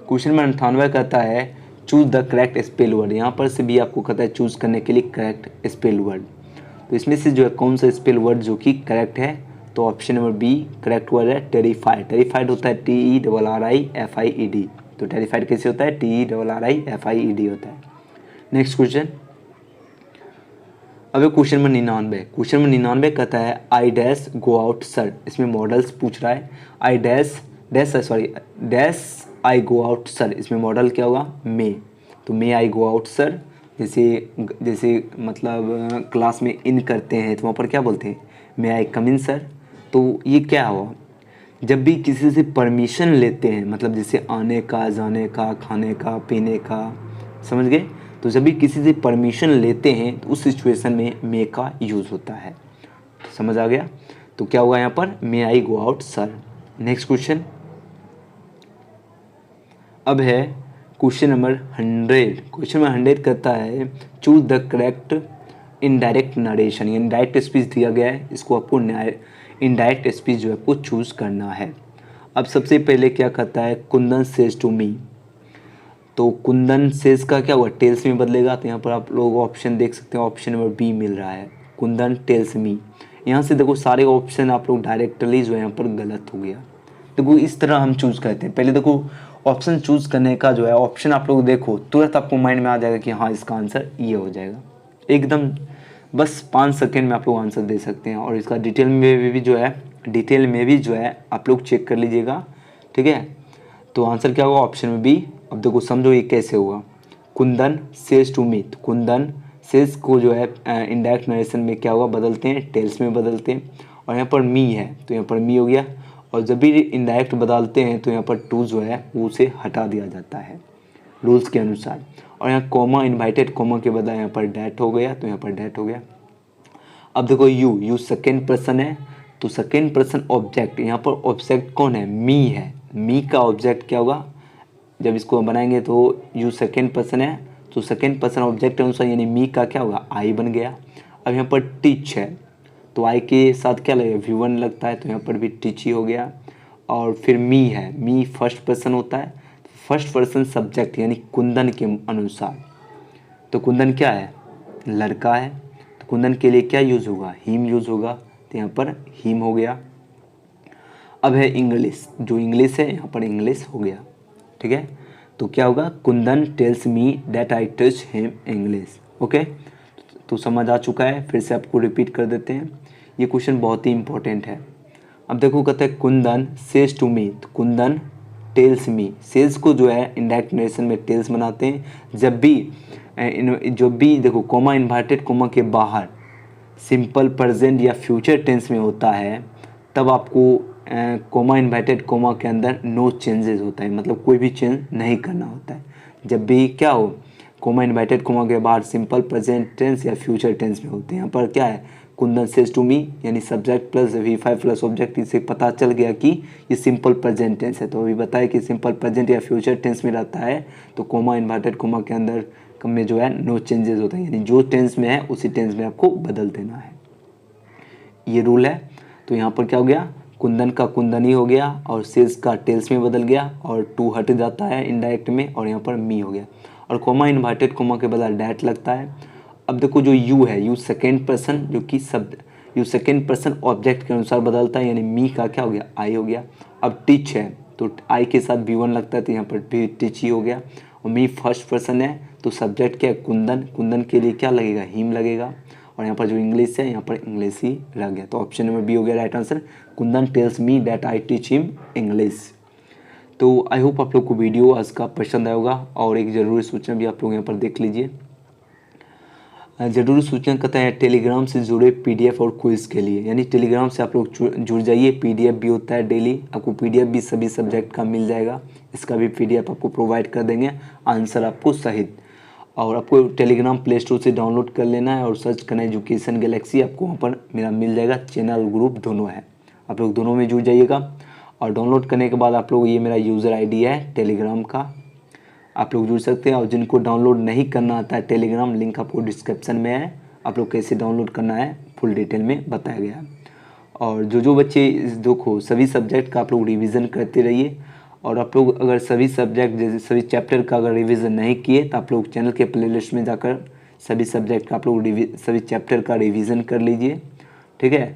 क्वेश्चन में 98 कहता है choose the correct spell word. यहाँ पर से भी आपको कहता है चूज करने के लिए करेक्ट स्पेल वर्ड। तो इसमें से जो है कौन सा स्पेल वर्ड जो कि करेक्ट है, तो option number B correct word है टेरिफाइड होता है TERRIFIED। तो टेरिफाइड कैसे होता है, TERRIFIED होता है। Next question. अब क्वेश्चन में 99 कहता है I dash go out sir. इसमें मॉडल्स पूछ रहा है। Dash I go out sir, इसमें मॉडल क्या होगा, मे। तो मे आई गो आउट सर। जैसे मतलब क्लास में इन करते हैं तो वहाँ पर क्या बोलते हैं, मे आई कम इन सर। तो ये क्या हुआ, जब भी किसी से परमिशन लेते हैं, मतलब जैसे आने का, जाने का, खाने का, पीने का, समझ गए। तो जब भी किसी से परमिशन लेते हैं तो उस सिचुएशन में मे का यूज़ होता है। समझ आ गया। तो क्या होगा यहाँ पर, may I go out sir. Next question. अब है क्वेश्चन नंबर 100। क्वेश्चन में 100 कहता है choose the correct indirect narration. Indirect speech दिया गया है, इसको आपको इनडायरेक्ट स्पीच जो है आपको चूज़ करना है। अब सबसे पहले क्या कहता है, कुंदन सेज टू मी। तो कुंदन सेज का क्या हुआ, टेल्स में बदलेगा। तो यहाँ पर आप लोग ऑप्शन देख सकते हैं, ऑप्शन नंबर बी मिल रहा है, कुंदन टेल्स मी। यहाँ से देखो सारे ऑप्शन आप लोग डायरेक्टली जो है यहाँ पर गलत हो गया। देखो इस तरह हम चूज़ करते हैं। पहले देखो ऑप्शन चूज़ करने का जो है ऑप्शन आप लोग देखो तुरंत आपको माइंड में आ जाएगा कि हाँ इसका आंसर ये हो जाएगा। एकदम बस 5 सेकेंड में आप लोग आंसर दे सकते हैं। और इसका डिटेल में भी जो है आप लोग चेक कर लीजिएगा, ठीक है। तो आंसर क्या होगा, ऑप्शन में बी। अब देखो समझो ये कैसे होगा। Kundan says to me, Kundan says को जो है इनडायरेक्ट नरेशन में क्या होगा, बदलते हैं, टेल्स में बदलते हैं। और यहाँ पर मी है तो यहाँ पर मी हो गया। और जब भी इनडायरेक्ट बदलते हैं तो यहाँ पर टू जो है वो उसे हटा दिया जाता है रूल्स के अनुसार। और यहाँ कॉमा इन्वाइटेड कॉमा के बदला यहाँ पर डैट हो गया, तो यहाँ पर डैट हो गया। अब देखो यू सेकेंड पर्सन है, तो सेकेंड पर्सन ऑब्जेक्ट, यहाँ पर ऑब्जेक्ट कौन है, मी है। मी का ऑब्जेक्ट क्या होगा, जब इसको बनाएंगे तो यू सेकेंड पर्सन है, तो सेकेंड पर्सन ऑब्जेक्ट अनुसार यानी मी का क्या होगा, आई बन गया। अब यहाँ पर टीच है तो आई के साथ क्या लगेगा, V1 लगता है, तो यहाँ पर भी टीच ही हो गया। और फिर मी है, मी फर्स्ट पर्सन होता है, फर्स्ट पर्सन सब्जेक्ट यानी कुंदन के अनुसार। तो कुंदन क्या है, लड़का है, तो कुंदन के लिए क्या यूज़ होगा, हिम यूज़ होगा, तो यहाँ पर हिम हो गया। अब है इंग्लिश, जो इंग्लिश है यहाँ पर इंग्लिश हो गया, ठीक है। तो क्या होगा, Kundan tells me that I touch him English. Okay, तो समझ आ चुका है। फिर से आपको रिपीट कर देते हैं, ये क्वेश्चन बहुत ही इंपॉर्टेंट है। अब देखो कहते हैं कुंदन सेज टू मी, तो कुंदन टेल्स मी, सेज को जो है इंडायरेक्ट नरेशन में टेल्स बनाते हैं। जब भी देखो कोमा इन्वर्टेड कोमा के बाहर सिंपल प्रेजेंट या फ्यूचर टेंस में होता है, तब आपको कोमा इन्वर्टेड कोमा के अंदर नो चेंजेस होता है, मतलब कोई भी चेंज नहीं करना होता है। जब भी क्या हो, कोमा इन्वर्टेड कोमा के बाहर सिंपल प्रेजेंट टेंस या फ्यूचर टेंस में होते हैं। यहाँ पर क्या है, कुंदन सेज टू मी यानी subject plus V5 plus object, इससे पता चल गया कि ये सिंपल प्रेजेंट टेंस है। तो अभी बताया कि सिंपल प्रेजेंट या फ्यूचर टेंस में रहता है तो कोमा इन्वर्टेड कोमा के अंदर में जो है नो चेंजेस होता है, यानी जो टेंस में है उसी टेंस में आपको बदल देना है, ये रूल है। तो यहाँ पर क्या हो गया, कुंदन का कुंदन ही हो गया और सेज का टेल्स में बदल गया और टू हट जाता है इनडायरेक्ट में, और यहाँ पर मी हो गया। और कोमा इन्वर्टेड कोमा के बदला डैट लगता है। अब देखो जो यू है, यू सेकेंड पर्सन जो कि शब्द, यू सेकेंड पर्सन ऑब्जेक्ट के अनुसार बदलता है, यानी मी का क्या हो गया, आई हो गया। अब टीच है तो आई के साथ V1 लगता है, तो यहाँ पर भी टीच ही हो गया। और मी फर्स्ट पर्सन है तो सब्जेक्ट क्या है, कुंदन, कुंदन के लिए क्या लगेगा, हिम लगेगा। और यहाँ पर जो इंग्लिश है यहाँ पर इंग्लिश ही रह गया, तो ऑप्शन नंबर बी हो गया right answer. Kundan tells me that I teach him English. तो आई होप आप लोग को वीडियो आज का पसंद आया होगा। और एक ज़रूरी सूचना भी आप लोग यहाँ पर देख लीजिए, ज़रूरी सूचना कहता है टेलीग्राम से जुड़े PDF और क्विज़ के लिए, यानी टेलीग्राम से आप लोग जुड़ जाइए। PDF भी होता है डेली, आपको PDF भी सभी सब्जेक्ट का मिल जाएगा, इसका भी PDF आपको प्रोवाइड कर देंगे, आंसर आपको सहित। और आपको टेलीग्राम प्ले स्टोर से डाउनलोड कर लेना है और सर्च करना है एजुकेशन गैलेक्सी, आपको वहाँ पर मेरा मिल जाएगा, चैनल ग्रुप दोनों है, आप लोग दोनों में जुड़ जाइएगा। और डाउनलोड करने के बाद आप लोग, ये मेरा यूज़र ID है टेलीग्राम का, आप लोग जुड़ सकते हैं। और जिनको डाउनलोड नहीं करना आता है टेलीग्राम, लिंक आपको डिस्क्रिप्शन में है, आप लोग कैसे डाउनलोड करना है फुल डिटेल में बताया गया है। और जो बच्चे इस देखो सभी सब्जेक्ट का आप लोग रिवीजन करते रहिए। और आप लोग अगर सभी सब्जेक्ट जैसे सभी चैप्टर का अगर रिवीजन नहीं किए तो आप लोग चैनल के प्लेलिस्ट में जाकर सभी सब्जेक्ट का आप लोग सभी चैप्टर का रिवीजन कर लीजिए, ठीक है।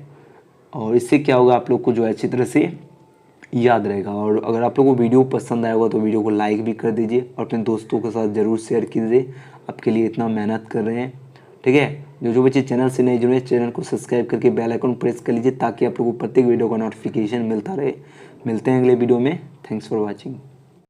और इससे क्या होगा, आप लोग को जो है अच्छी तरह से याद रहेगा। और अगर आप लोगों को वीडियो पसंद आया होगा तो वीडियो को लाइक भी कर दीजिए और अपने दोस्तों के साथ ज़रूर शेयर कीजिए, आपके लिए इतना मेहनत कर रहे हैं, ठीक है। जो बच्चे चैनल से नहीं जुड़े, चैनल को सब्सक्राइब करके बेल आइकन प्रेस कर लीजिए ताकि आप लोगों को प्रत्येक वीडियो का नोटिफिकेशन मिलता रहे। मिलते हैं अगले वीडियो में, थैंक्स फॉर वॉचिंग।